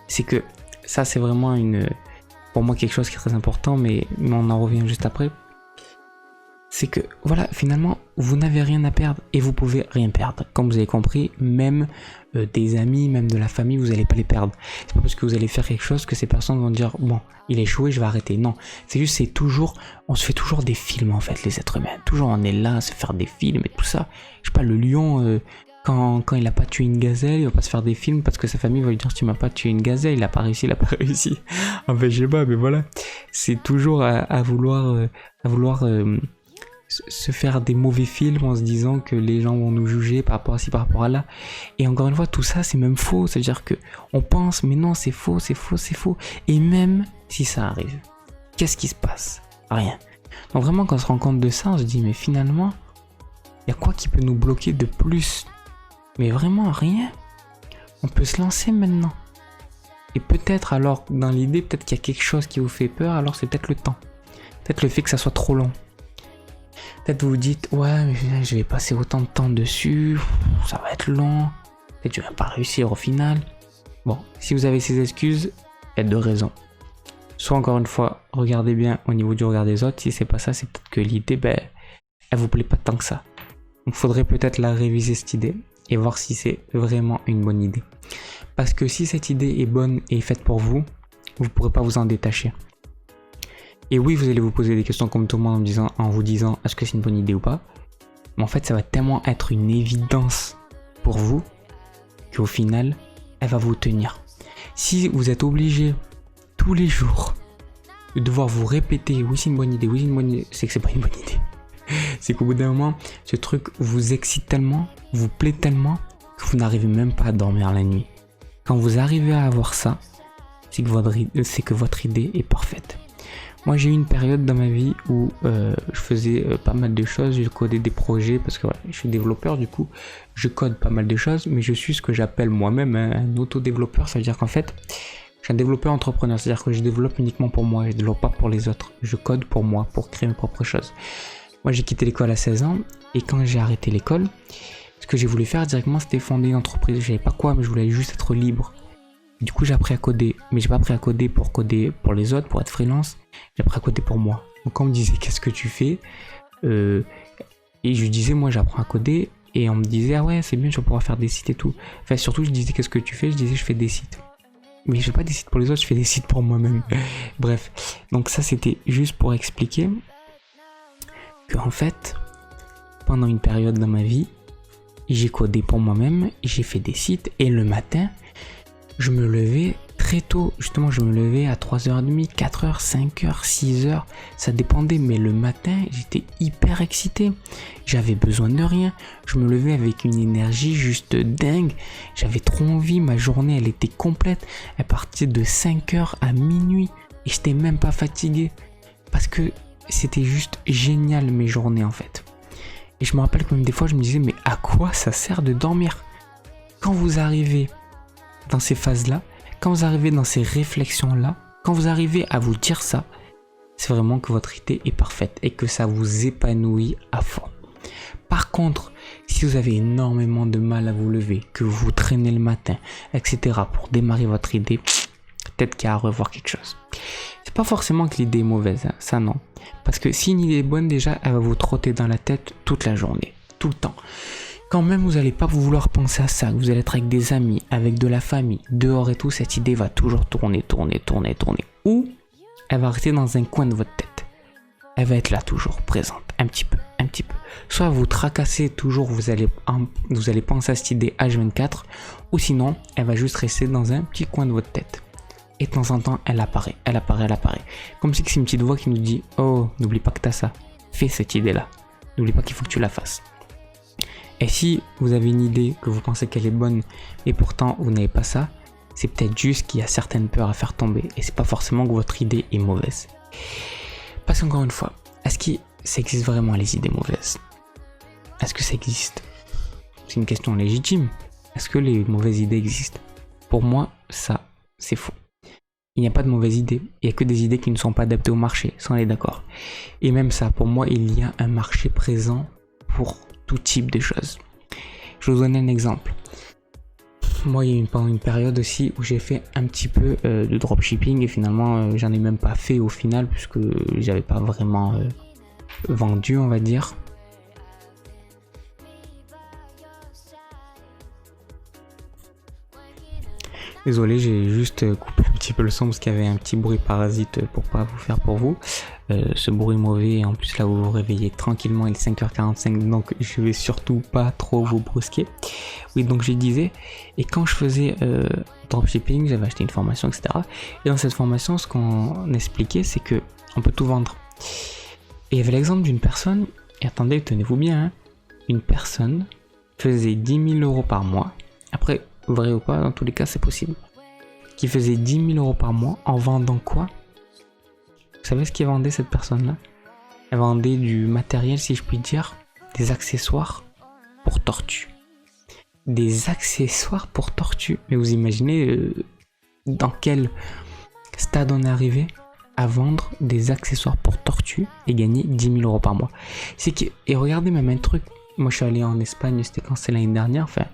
[SPEAKER 1] c'est que ça c'est vraiment pour moi quelque chose qui est très important, mais on en revient juste après. c'est que voilà, finalement, vous n'avez rien à perdre et vous pouvez rien perdre. Comme vous avez compris, même des amis, même de la famille, vous n'allez pas les perdre. C'est pas parce que vous allez faire quelque chose que ces personnes vont dire bon, il a échoué, je vais arrêter. Non, c'est juste, c'est toujours, on se fait toujours des films en fait, les êtres humains. Toujours on est là à se faire des films et tout ça. Je sais pas, le lion, quand il a pas tué une gazelle, il va pas se faire des films parce que sa famille va lui dire tu m'as pas tué une gazelle, il a pas réussi, il a pas réussi. En fait, je sais pas, mais voilà, c'est toujours à vouloir se faire des mauvais films en se disant que les gens vont nous juger par rapport à ci, par rapport à là. Et encore une fois, tout ça, c'est même faux. C'est-à-dire que on pense, mais non, c'est faux, c'est faux, c'est faux. Et même si ça arrive, qu'est-ce qui se passe? Rien. Donc vraiment, quand on se rend compte de ça, on se dit, mais finalement, il y a quoi qui peut nous bloquer de plus? Mais vraiment, rien. On peut se lancer maintenant. Et peut-être, alors, dans l'idée, peut-être qu'il y a quelque chose qui vous fait peur, alors c'est peut-être le temps. Peut-être le fait que ça soit trop long. Peut-être vous vous dites, ouais, mais je vais passer autant de temps dessus, ça va être long, peut-être que je vais pas réussir au final. Bon, si vous avez ces excuses, il y a deux raisons. Soit encore une fois, regardez bien au niveau du regard des autres, si c'est pas ça, c'est peut-être que l'idée, elle vous plaît pas tant que ça. Donc faudrait peut-être la réviser cette idée et voir si c'est vraiment une bonne idée. Parce que si cette idée est bonne et faite pour vous, vous pourrez pas vous en détacher. Et oui, vous allez vous poser des questions comme tout le monde en vous disant est-ce que c'est une bonne idée ou pas. Mais en fait, ça va tellement être une évidence pour vous qu'au final, elle va vous tenir. Si vous êtes obligé tous les jours de devoir vous répéter oui, c'est une bonne idée, oui, c'est une bonne idée, c'est que c'est pas une bonne idée. C'est qu'au bout d'un moment, ce truc vous excite tellement, vous plaît tellement que vous n'arrivez même pas à dormir la nuit. Quand vous arrivez à avoir ça, c'est que votre idée est parfaite. Moi, j'ai eu une période dans ma vie où je faisais pas mal de choses, je codais des projets parce que voilà, je suis développeur, du coup, je code pas mal de choses, mais je suis ce que j'appelle moi-même un autodéveloppeur. Ça veut dire qu'en fait, je suis un développeur entrepreneur, c'est-à-dire que je développe uniquement pour moi, je ne développe pas pour les autres. Je code pour moi, pour créer mes propres choses. Moi, j'ai quitté l'école à 16 ans et quand j'ai arrêté l'école, ce que j'ai voulu faire directement, c'était fonder une entreprise. Je savais pas quoi, mais je voulais juste être libre. Du coup, j'ai appris à coder, mais j'ai pas appris à coder pour les autres, pour être freelance. J'ai appris à coder pour moi. Donc, on me disait, qu'est-ce que tu fais et je disais, moi, j'apprends à coder. Et on me disait, ah ouais, c'est bien, tu vas pouvoir faire des sites et tout. Enfin, surtout, je disais, qu'est-ce que tu fais? Je disais, je fais des sites. Mais je fais pas des sites pour les autres, je fais des sites pour moi-même. Bref. Donc, ça, c'était juste pour expliquer que, en fait, pendant une période dans ma vie, j'ai codé pour moi-même, j'ai fait des sites. Et le matin, je me levais très tôt, justement je me levais à 3h30, 4h, 5h, 6h, ça dépendait, mais le matin j'étais hyper excité, j'avais besoin de rien, je me levais avec une énergie juste dingue, j'avais trop envie, ma journée elle était complète, elle partait de 5h à minuit et j'étais même pas fatigué, parce que c'était juste génial mes journées en fait. Et je me rappelle que même des fois je me disais mais à quoi ça sert de dormir? Quand vous arrivez dans ces phases-là, quand vous arrivez dans ces réflexions-là, quand vous arrivez à vous dire ça, c'est vraiment que votre idée est parfaite et que ça vous épanouit à fond. Par contre, si vous avez énormément de mal à vous lever, que vous traînez le matin, etc. pour démarrer votre idée, peut-être qu'il y a à revoir quelque chose. C'est pas forcément que l'idée est mauvaise, hein, ça non. Parce que si une idée est bonne déjà, elle va vous trotter dans la tête toute la journée, tout le temps. Quand même vous n'allez pas vouloir penser à ça, que vous allez être avec des amis, avec de la famille, dehors et tout, cette idée va toujours tourner. Ou elle va rester dans un coin de votre tête. Elle va être là toujours, présente, un petit peu. Soit vous tracassez toujours, vous allez penser à cette idée H24, ou sinon, elle va juste rester dans un petit coin de votre tête. Et de temps en temps, elle apparaît. Comme si c'est une petite voix qui nous dit « Oh, n'oublie pas que t'as ça, fais cette idée-là. N'oublie pas qu'il faut que tu la fasses. » Et si vous avez une idée que vous pensez qu'elle est bonne et pourtant vous n'avez pas ça, c'est peut-être juste qu'il y a certaines peurs à faire tomber et c'est pas forcément que votre idée est mauvaise. Parce qu'encore une fois, est-ce que ça existe vraiment les idées mauvaises? Est-ce que ça existe? C'est une question légitime. Est-ce que les mauvaises idées existent? Pour moi, ça, c'est faux. Il n'y a pas de mauvaises idées, il n'y a que des idées qui ne sont pas adaptées au marché, ça on est d'accord. Et même ça, pour moi, il y a un marché présent pour tout type de choses. Je vais vous donner un exemple. Moi, il y a pendant une période aussi où j'ai fait un petit peu de dropshipping et finalement, j'en ai même pas fait au final puisque j'avais pas vraiment vendu, on va dire. Désolé, j'ai juste coupé un petit peu le son parce qu'il y avait un petit bruit parasite pour pas vous faire pour vous. Ce bruit mauvais, et en plus là vous vous réveillez tranquillement, il est 5h45, donc je vais surtout pas trop vous brusquer. Oui, donc je disais, et quand je faisais dropshipping, j'avais acheté une formation, etc. Et dans cette formation, ce qu'on expliquait, c'est que on peut tout vendre. Et il y avait l'exemple d'une personne, et attendez, tenez-vous bien, hein, une personne faisait 10 000 € par mois. Après, vrai ou pas, dans tous les cas c'est possible, qui faisait 10 000 € par mois en vendant quoi? Vous savez ce qu'elle vendait, cette personne là? Elle vendait du matériel, si je puis dire, des accessoires pour tortues. Des accessoires pour tortues. Mais vous imaginez dans quel stade on est arrivé à vendre des accessoires pour tortues et gagner 10 000 € par mois? C'est que, et regardez même un truc, moi je suis allé en Espagne, c'était quand? C'est l'année dernière, enfin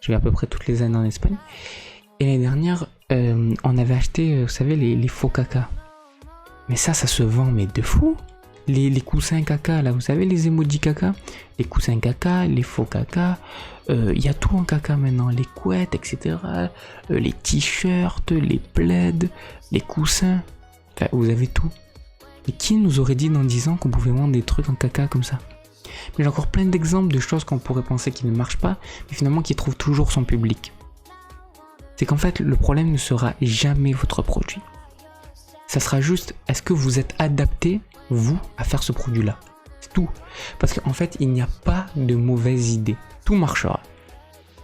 [SPEAKER 1] je vais à peu près toutes les années en Espagne. Et l'année dernière, on avait acheté, vous savez, les faux caca. Mais ça se vend, mais de fou. Les coussins caca, là, vous savez, les emojis caca. Les coussins caca, les faux caca. Il y a tout en caca maintenant. Les couettes, etc. Les t-shirts, les plaids, les coussins. Enfin, vous avez tout. Et qui nous aurait dit dans 10 ans qu'on pouvait vendre des trucs en caca comme ça? Mais j'ai encore plein d'exemples de choses qu'on pourrait penser qui ne marchent pas, mais finalement qui trouvent toujours son public. C'est qu'en fait, le problème ne sera jamais votre produit. Ça sera juste, est-ce que vous êtes adapté, vous, à faire ce produit-là? C'est tout. Parce qu'en fait, il n'y a pas de mauvaise idée. Tout marchera.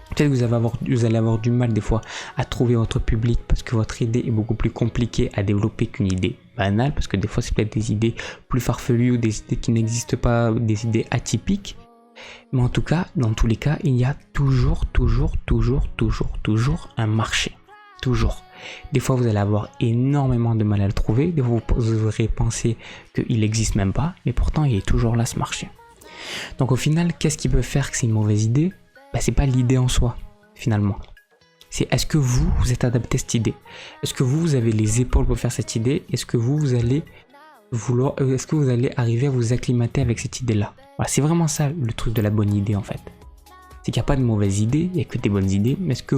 [SPEAKER 1] Peut-être que vous allez avoir du mal des fois à trouver votre public parce que votre idée est beaucoup plus compliquée à développer qu'une idée banale, parce que des fois c'est peut-être des idées plus farfelues ou des idées qui n'existent pas, des idées atypiques. Mais en tout cas, dans tous les cas, il y a toujours un marché. Toujours. Des fois vous allez avoir énormément de mal à le trouver, des fois vous aurez pensé qu'il n'existe même pas, mais pourtant il est toujours là ce marché. Donc au final, qu'est-ce qui peut faire que c'est une mauvaise idée? C'est pas l'idée en soi, finalement. C'est est-ce que vous êtes adapté à cette idée? Est-ce que vous avez les épaules pour faire cette idée? Est-ce que vous allez arriver à vous acclimater avec cette idée-là? Voilà, c'est vraiment ça le truc de la bonne idée en fait. C'est qu'il n'y a pas de mauvaises idées, il n'y a que des bonnes idées, mais est-ce que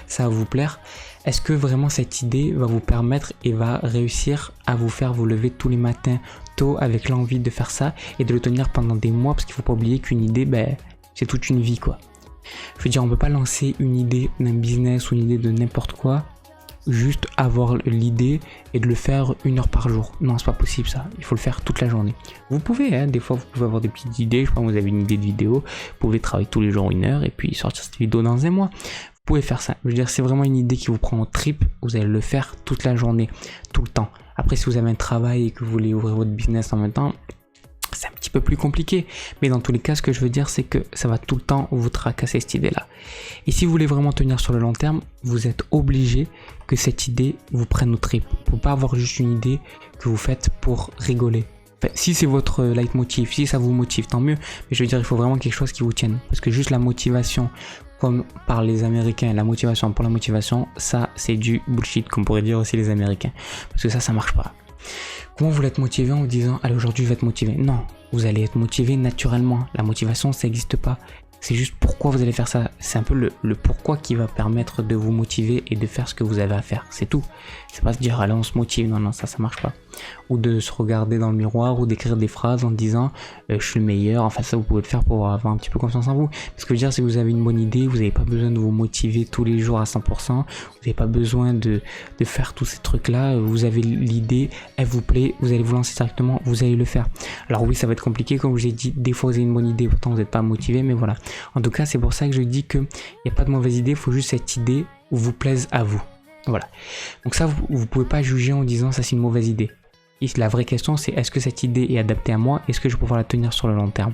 [SPEAKER 1] ça va vous plaire? Est-ce que vraiment cette idée va vous permettre et va réussir à vous faire vous lever tous les matins tôt avec l'envie de faire ça et de le tenir pendant des mois? Parce qu'il ne faut pas oublier qu'une idée, c'est toute une vie quoi. Je veux dire, on peut pas lancer une idée d'un business ou une idée de n'importe quoi, juste avoir l'idée et de le faire 1 heure par jour. Non, c'est pas possible ça. Il faut le faire toute la journée. Vous pouvez, hein, des fois vous pouvez avoir des petites idées. Je pense que vous avez une idée de vidéo, vous pouvez travailler tous les jours 1 heure et puis sortir cette vidéo dans un mois. Vous pouvez faire ça. Je veux dire, c'est vraiment une idée qui vous prend au trip. Vous allez le faire toute la journée, tout le temps. Après, si vous avez un travail et que vous voulez ouvrir votre business en même temps, c'est un petit peu plus compliqué, mais dans tous les cas, ce que je veux dire, c'est que ça va tout le temps vous tracasser cette idée-là. Et si vous voulez vraiment tenir sur le long terme, vous êtes obligé que cette idée vous prenne au trip. Vous ne pouvez pas avoir juste une idée que vous faites pour rigoler. Enfin, si c'est votre leitmotiv, si ça vous motive, tant mieux. Mais je veux dire, il faut vraiment quelque chose qui vous tienne. Parce que juste la motivation, comme par les Américains, la motivation pour la motivation, ça c'est du bullshit, comme pourraient dire aussi les Américains. Parce que ça marche pas. Comment vous l'êtes motivé en vous disant allez aujourd'hui je vais être motivé? Non, vous allez être motivé naturellement. La motivation ça n'existe pas. C'est juste pourquoi vous allez faire ça. C'est un peu le pourquoi qui va permettre de vous motiver et de faire ce que vous avez à faire. C'est tout. C'est pas se dire allez on se motive. Non, ça marche pas. Ou de se regarder dans le miroir ou d'écrire des phrases en disant je suis le meilleur. Enfin ça vous pouvez le faire pour avoir un petit peu confiance en vous. Ce que je veux dire c'est que vous avez une bonne idée. Vous n'avez pas besoin de vous motiver tous les jours à 100%. Vous n'avez pas besoin de faire tous ces trucs là. Vous avez l'idée, elle vous plaît. Vous allez vous lancer directement. Vous allez le faire. Alors oui ça va être compliqué comme je l'ai dit. Des fois vous avez une bonne idée. Pourtant vous n'êtes pas motivé. Mais voilà. En tout cas, c'est pour ça que je dis qu'il n'y a pas de mauvaise idée, il faut juste cette idée vous plaise à vous. Voilà. Donc ça, vous ne pouvez pas juger en disant ça c'est une mauvaise idée. Et la vraie question, c'est est-ce que cette idée est adaptée à moi? Est-ce que je vais pouvoir la tenir sur le long terme?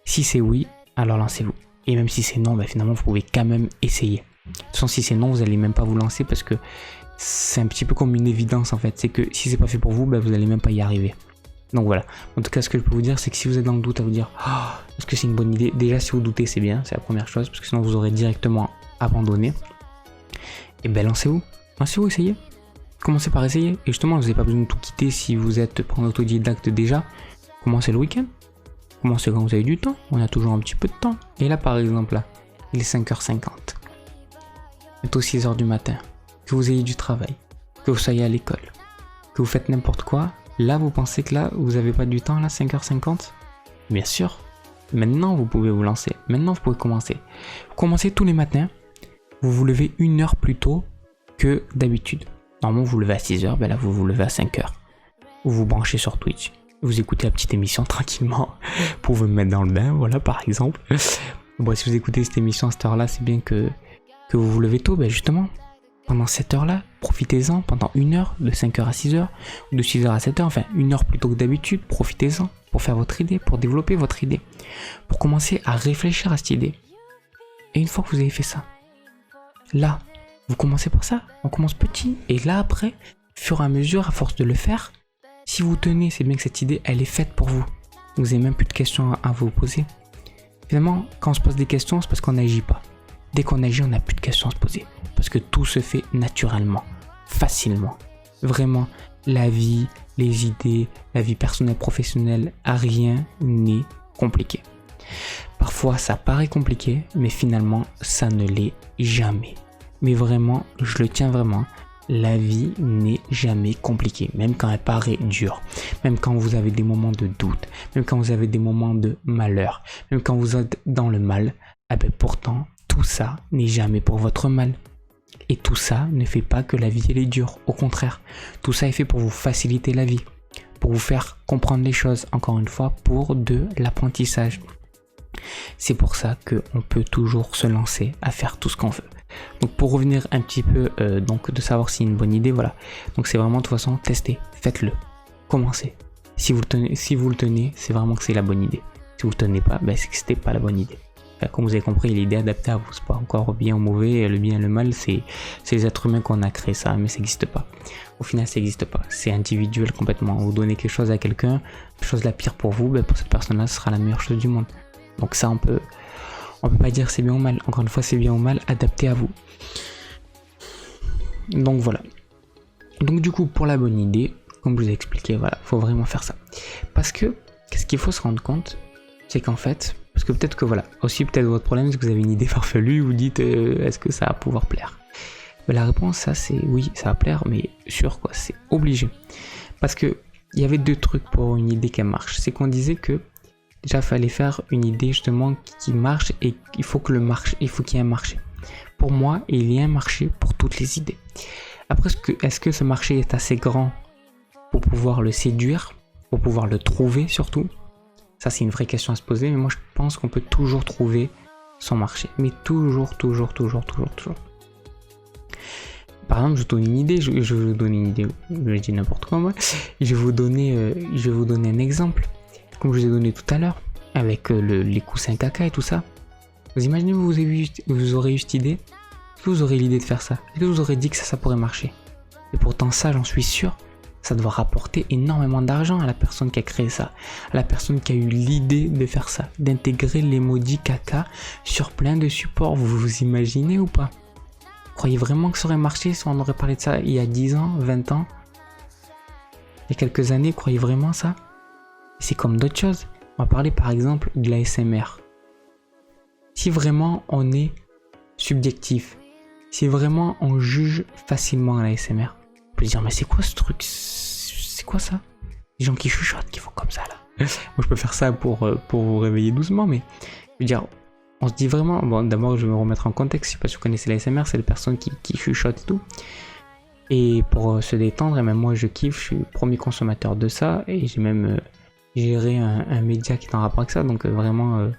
[SPEAKER 1] Si c'est oui, alors lancez-vous. Et même si c'est non, finalement, vous pouvez quand même essayer. De toute façon, si c'est non, vous n'allez même pas vous lancer parce que c'est un petit peu comme une évidence en fait. C'est que si c'est pas fait pour vous, vous n'allez même pas y arriver. Donc voilà, en tout cas ce que je peux vous dire c'est que si vous êtes dans le doute à vous dire est-ce que c'est une bonne idée, déjà si vous doutez c'est bien, c'est la première chose parce que sinon vous aurez directement abandonné. Et lancez-vous, essayez, commencez par essayer et justement vous n'avez pas besoin de tout quitter si vous êtes en autodidacte déjà, commencez le week-end, Commencez quand vous avez du temps, on a toujours un petit peu de temps. Et là par exemple, là, il est 5h50. Bientôt 6h du matin. Que vous ayez du travail, que vous soyez à l'école, que vous faites n'importe quoi. Là vous pensez que là vous n'avez pas du temps là, 5h50? Bien sûr. Maintenant vous pouvez vous lancer. Maintenant vous pouvez commencer. Vous commencez tous les matins. Vous vous levez 1 heure plus tôt que d'habitude. Normalement vous vous levez à 6h, ben là vous vous levez à 5h. Vous vous branchez sur Twitch. Vous écoutez la petite émission tranquillement pour vous mettre dans le bain, voilà par exemple. Bon, si vous écoutez cette émission à cette heure-là, c'est bien que vous vous levez tôt, ben justement. Pendant cette heure-là, profitez-en pendant 1 heure, de 5h à 6h, ou de 6h à 7h, enfin 1 heure plutôt que d'habitude, profitez-en pour faire votre idée, pour développer votre idée, pour commencer à réfléchir à cette idée. Et une fois que vous avez fait ça, là, vous commencez par ça, on commence petit, et là après, au fur et à mesure, à force de le faire, si vous tenez, c'est bien que cette idée, elle est faite pour vous. Vous n'avez même plus de questions à vous poser. Finalement, quand on se pose des questions, c'est parce qu'on n'agit pas. Dès qu'on agit, on n'a plus de questions à se poser. Parce que tout se fait naturellement, facilement. Vraiment, la vie, les idées, la vie personnelle, professionnelle, rien n'est compliqué. Parfois, ça paraît compliqué, mais finalement, ça ne l'est jamais. Mais vraiment, je le tiens vraiment. La vie n'est jamais compliquée, même quand elle paraît dure, même quand vous avez des moments de doute, même quand vous avez des moments de malheur, même quand vous êtes dans le mal, eh bien pourtant, tout ça n'est jamais pour votre mal. Et tout ça ne fait pas que la vie elle est dure, au contraire, tout ça est fait pour vous faciliter la vie, pour vous faire comprendre les choses, encore une fois, pour de l'apprentissage. C'est pour ça qu'on peut toujours se lancer à faire tout ce qu'on veut. Donc pour revenir un petit peu donc de savoir si c'est une bonne idée, voilà. Donc c'est vraiment de toute façon testez, faites-le, commencez. Si vous le tenez, c'est vraiment que c'est la bonne idée. Si vous le tenez pas, ben c'est que c'était pas la bonne idée. Enfin, comme vous avez compris, l'idée adaptée à vous, c'est pas encore bien ou mauvais, le bien et le mal, c'est les êtres humains qu'on a créé ça, mais ça n'existe pas. Au final, ça n'existe pas. C'est individuel complètement. Vous donnez quelque chose à quelqu'un, la chose la pire pour vous, ben pour cette personne-là, ce sera la meilleure chose du monde. Donc ça, on peut pas dire c'est bien ou mal. Encore une fois, c'est bien ou mal adapté à vous. Donc voilà. Donc du coup, pour la bonne idée, comme je vous ai expliqué, voilà, faut vraiment faire ça. Parce que, qu'est-ce qu'il faut se rendre compte, c'est qu'en fait, parce que peut-être que voilà, aussi peut-être votre problème, c'est que vous avez une idée farfelue, vous dites, est-ce que ça va pouvoir plaire? Mais la réponse, ça c'est oui, ça va plaire, mais sûr quoi, c'est obligé. Parce que il y avait 2 trucs pour une idée qui marche. C'est qu'on disait que déjà, il fallait faire une idée justement qui marche et il faut qu'il y ait un marché. Pour moi, il y a un marché pour toutes les idées. Après, est-ce que ce marché est assez grand pour pouvoir le séduire, pour pouvoir le trouver surtout? Ça, c'est une vraie question à se poser, mais moi, je pense qu'on peut toujours trouver son marché. Mais toujours. Par exemple, je vous donne une idée, je vais vous donner une idée, je dis n'importe quoi moi. Je vais vous donner un exemple. Comme je vous ai donné tout à l'heure, avec les coussins caca et tout ça. Vous imaginez, vous aurez eu cette idée? Est-ce que vous aurez l'idée de faire ça? Est-ce que vous aurez dit que ça pourrait marcher? Et pourtant ça, j'en suis sûr, ça doit rapporter énormément d'argent à la personne qui a créé ça, à la personne qui a eu l'idée de faire ça, d'intégrer l'emoji caca sur plein de supports. Vous vous imaginez ou pas? Vous croyez vraiment que ça aurait marché si on aurait parlé de ça il y a 10 ans, 20 ans? Il y a quelques années, vous croyez vraiment ça? C'est comme d'autres choses. On va parler par exemple de l'ASMR. Si vraiment on est subjectif, si vraiment on juge facilement à l'ASMR, on peut se dire mais c'est quoi ce truc? C'est quoi ça? Les gens qui chuchotent, qui font comme ça là. Moi je peux faire ça pour vous réveiller doucement, mais je veux dire, on se dit vraiment, bon d'abord je vais me remettre en contexte, je sais pas si vous connaissez l'ASMR, c'est les personnes qui chuchotent et tout. Et pour se détendre, et même moi je kiffe, je suis le premier consommateur de ça, et j'ai même géré un média qui est en rapport avec ça, donc vraiment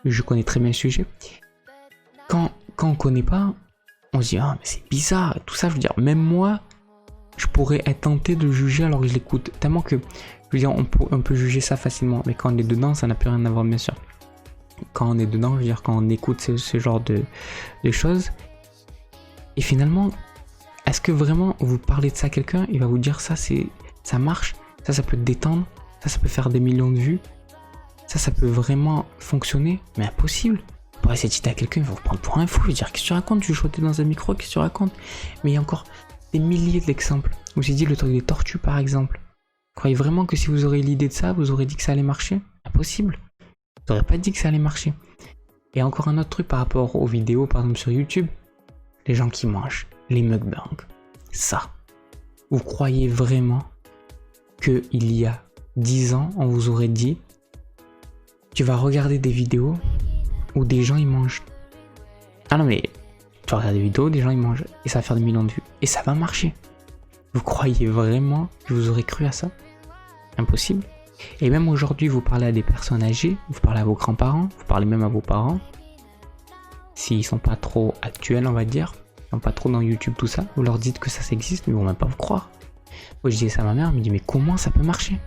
[SPEAKER 1] je connais très bien le sujet. Quand on connaît pas, on se dit ah mais c'est bizarre, tout ça, je veux dire, même moi, je pourrais être tenté de juger alors que je l'écoute, tellement que, je veux dire, on peut juger ça facilement, mais quand on est dedans, ça n'a plus rien à voir bien sûr. Quand on est dedans, je veux dire, quand on écoute ce genre de choses, et finalement, est-ce que vraiment vous parlez de ça à quelqu'un, il va vous dire ça marche, ça peut te détendre, ça peut faire des millions de vues, ça peut vraiment fonctionner, mais impossible. Pour essayer de citer à quelqu'un, il va vous prendre pour un fou, il va dire qu'est-ce que tu racontes, tu chuchotais dans un micro, qu'est-ce que tu racontes? Mais il y a encore des milliers d'exemples. Je vous ai dit le truc des tortues par exemple. Vous croyez vraiment que si vous aurez l'idée de ça, vous aurez dit que ça allait marcher? Impossible. T'aurais pas dit que ça allait marcher. Et encore un autre truc par rapport aux vidéos, par exemple sur YouTube, les gens qui mangent, les mukbangs, ça. Vous croyez vraiment qu'il y a 10 ans, on vous aurait dit, tu vas regarder des vidéos où des gens ils mangent. Ah non mais, tu vas regarder des vidéos où des gens ils mangent et ça va faire des millions de vues. Et ça va marcher. Vous croyez vraiment que vous aurez cru à ça? Impossible. Et même aujourd'hui, vous parlez à des personnes âgées, vous parlez à vos grands-parents, vous parlez même à vos parents. S'ils sont pas trop actuels, on va dire, ils sont pas trop dans YouTube, tout ça, vous leur dites que ça existe, mais ils vont même pas vous croire. Moi je disais ça à ma mère, elle me dit mais comment ça peut marcher?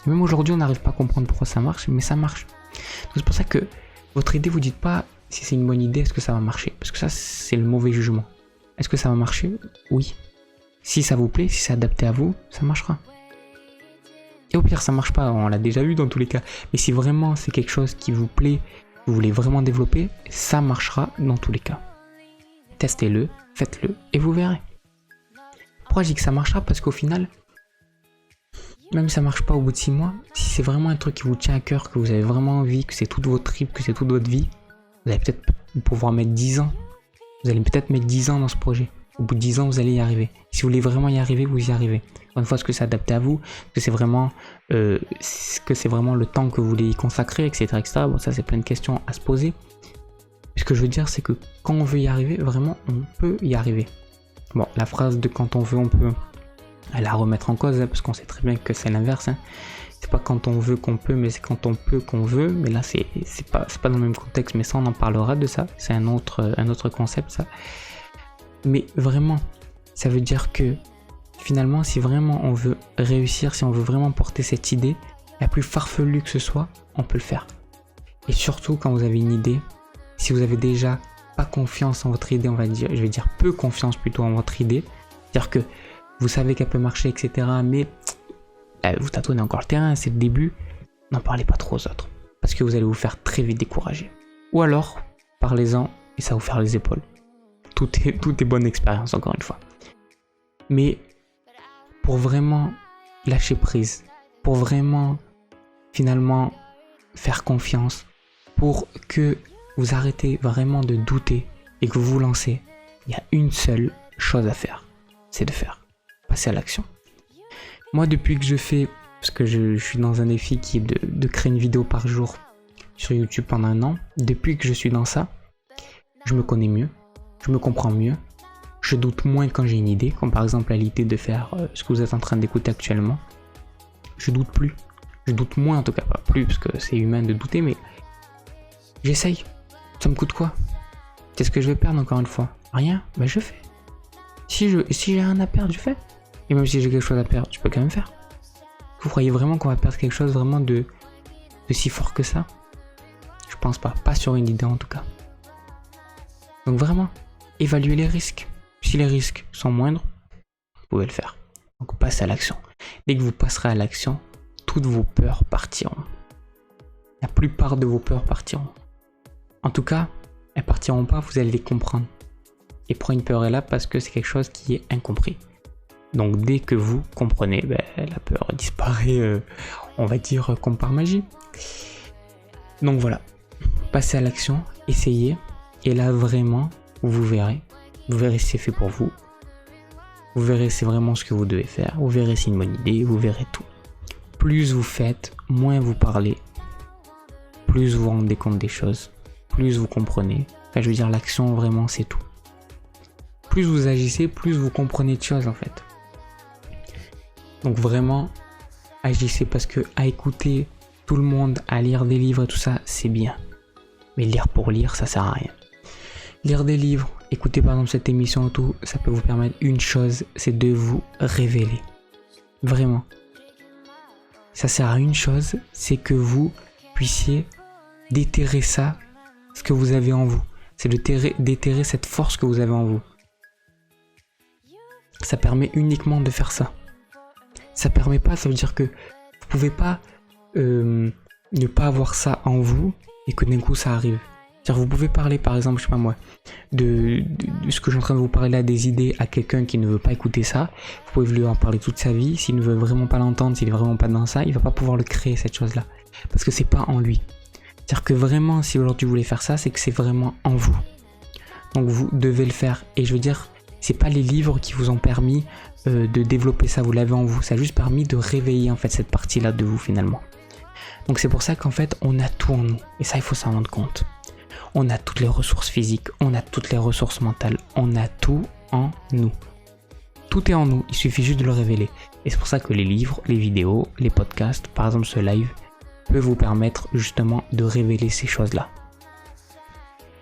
[SPEAKER 1] Et même aujourd'hui on n'arrive pas à comprendre pourquoi ça marche, mais ça marche. Donc c'est pour ça que votre idée, vous dites pas si c'est une bonne idée, est-ce que ça va marcher? Parce que ça c'est le mauvais jugement. Est-ce que ça va marcher? Oui. Si ça vous plaît, si c'est adapté à vous, ça marchera. Et au pire ça marche pas, on l'a déjà vu dans tous les cas. Mais si vraiment c'est quelque chose qui vous plaît, vous voulez vraiment développer, ça marchera dans tous les cas. Testez-le, faites-le et vous verrez. Pourquoi je dis que ça marchera? Parce qu'au final, même si ça marche pas au bout de 6 mois, si c'est vraiment un truc qui vous tient à cœur, que vous avez vraiment envie, que c'est toute votre trip, que c'est toute votre vie, vous allez peut-être pouvoir mettre 10 ans. Vous allez peut-être mettre 10 ans dans ce projet. Au bout de 10 ans, vous allez y arriver. Si vous voulez vraiment y arriver, vous y arrivez. Encore une fois, est-ce que c'est adapté à vous? Est-ce que c'est vraiment le temps que vous voulez y consacrer, etc. etc. Bon, ça, c'est plein de questions à se poser. Ce que je veux dire, c'est que quand on veut y arriver, vraiment, on peut y arriver. Bon, la phrase de quand on veut, on peut, elle à remettre en cause, hein, parce qu'on sait très bien que c'est l'inverse. Hein. C'est pas quand on veut qu'on peut, mais c'est quand on peut qu'on veut. Mais là, c'est pas dans le même contexte, mais ça, on en parlera de ça. C'est un autre concept, ça. Mais vraiment, ça veut dire que finalement, si vraiment on veut réussir, si on veut vraiment porter cette idée, la plus farfelue que ce soit, on peut le faire. Et surtout quand vous avez une idée, si vous avez déjà pas confiance en votre idée, on va dire, je vais dire peu confiance plutôt en votre idée, c'est-à-dire que vous savez qu'elle peut marcher, etc. Mais vous tâtonnez encore le terrain, c'est le début, n'en parlez pas trop aux autres, parce que vous allez vous faire très vite décourager. Ou alors, parlez-en et ça va vous faire les épaules. Tout est bonne expérience, encore une fois. Mais pour vraiment lâcher prise, pour vraiment finalement faire confiance, pour que vous arrêtez vraiment de douter et que vous vous lancez, il y a une seule chose à faire, c'est de faire, passer à l'action. Moi, depuis que je fais, parce que je suis dans un défi qui est de créer une vidéo par jour sur YouTube pendant 1 an, depuis que je suis dans ça, je me connais mieux, je me comprends mieux, je doute moins quand j'ai une idée, comme par exemple à l'idée de faire ce que vous êtes en train d'écouter actuellement. Je doute plus, je doute moins en tout cas, pas plus parce que c'est humain de douter, mais j'essaye. Ça me coûte quoi? Qu'est-ce que je vais perdre encore une fois? Rien, ben je fais. Si j'ai rien à perdre, je fais. Et même si j'ai quelque chose à perdre, je peux quand même faire. Vous croyez vraiment qu'on va perdre quelque chose vraiment de si fort que ça? Je pense pas, pas sur une idée en tout cas. Donc vraiment, évaluez les risques. Si les risques sont moindres, vous pouvez le faire. Donc passez à l'action. Dès que vous passerez à l'action, toutes vos peurs partiront. La plupart de vos peurs partiront. En tout cas, elles partiront pas, vous allez les comprendre. Et pourquoi une peur est là? Parce que c'est quelque chose qui est incompris. Donc dès que vous comprenez, la peur disparaît, on va dire, comme par magie. Donc voilà, passez à l'action, essayez. Et là vraiment, vous verrez si c'est fait pour vous. Vous verrez si c'est vraiment ce que vous devez faire. Vous verrez si c'est une bonne idée, vous verrez tout. Plus vous faites, moins vous parlez. Plus vous vous rendez compte des choses. Plus vous comprenez. Enfin, je veux dire, l'action vraiment c'est tout. Plus vous agissez, plus vous comprenez de choses en fait. Donc vraiment, agissez parce que à écouter tout le monde, à lire des livres et tout ça, c'est bien. Mais lire pour lire, ça sert à rien. Lire des livres, écouter par exemple cette émission et tout, ça peut vous permettre une chose, c'est de vous révéler. Vraiment. Ça sert à une chose, c'est que vous puissiez déterrer ça, ce que vous avez en vous. C'est de déterrer cette force que vous avez en vous. Ça permet uniquement de faire ça. Ça permet pas, ça veut dire que vous pouvez pas ne pas avoir ça en vous et que d'un coup ça arrive. C'est-à-dire vous pouvez parler par exemple, je sais pas moi, de ce que je suis en train de vous parler là, des idées à quelqu'un qui ne veut pas écouter ça. Vous pouvez lui en parler toute sa vie, s'il ne veut vraiment pas l'entendre, s'il est vraiment pas dans ça, il va pas pouvoir le créer cette chose-là. Parce que c'est pas en lui. C'est-à-dire que vraiment, si aujourd'hui vous voulez faire ça, c'est que c'est vraiment en vous. Donc vous devez le faire. Et je veux dire, c'est pas les livres qui vous ont permis de développer ça, vous l'avez en vous. Ça a juste permis de réveiller en fait cette partie-là de vous finalement. Donc c'est pour ça qu'en fait, on a tout en nous. Et ça, il faut s'en rendre compte. On a toutes les ressources physiques, on a toutes les ressources mentales, on a tout en nous. Tout est en nous, il suffit juste de le révéler. Et c'est pour ça que les livres, les vidéos, les podcasts, par exemple ce live, peuvent vous permettre justement de révéler ces choses-là.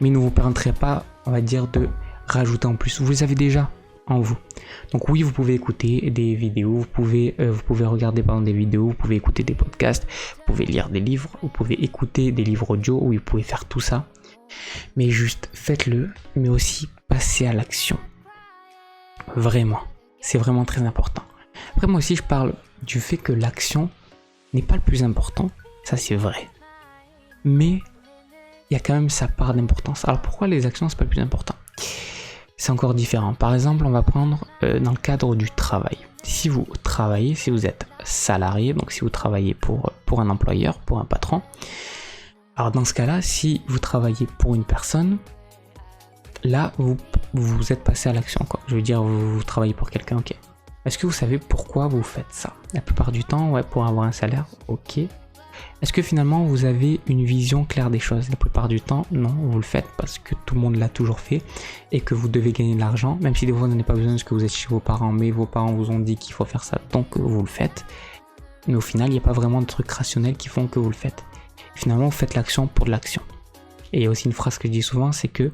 [SPEAKER 1] Mais il ne vous permettrait pas, on va dire, de rajouter en plus. Vous les avez déjà en vous. Donc oui, vous pouvez écouter des vidéos, vous pouvez regarder par exemple des vidéos, vous pouvez écouter des podcasts, vous pouvez lire des livres, vous pouvez écouter des livres audio, oui, vous pouvez faire tout ça. Mais juste faites-le, mais aussi passez à l'action. Vraiment, c'est vraiment très important. Après moi aussi je parle du fait que l'action n'est pas le plus important, ça c'est vrai. Mais il y a quand même sa part d'importance. Alors pourquoi les actions c'est pas le plus important ? C'est encore différent. Par exemple, on va prendre dans le cadre du travail. Si vous travaillez, si vous êtes salarié, donc si vous travaillez pour un employeur, pour un patron, alors dans ce cas-là, si vous travaillez pour une personne, là vous êtes passé à l'action, quoi. Je veux dire, vous travaillez pour quelqu'un, ok. Est-ce que vous savez pourquoi vous faites ça ? La plupart du temps, ouais, pour avoir un salaire, ok. Est-ce que finalement vous avez une vision claire des choses ? La plupart du temps, non, vous le faites parce que tout le monde l'a toujours fait et que vous devez gagner de l'argent, même si des fois vous n'en avez pas besoin parce que vous êtes chez vos parents, mais vos parents vous ont dit qu'il faut faire ça, donc vous le faites. Mais au final, il n'y a pas vraiment de trucs rationnels qui font que vous le faites. Finalement, vous faites l'action pour de l'action. Et il y a aussi une phrase que je dis souvent, c'est que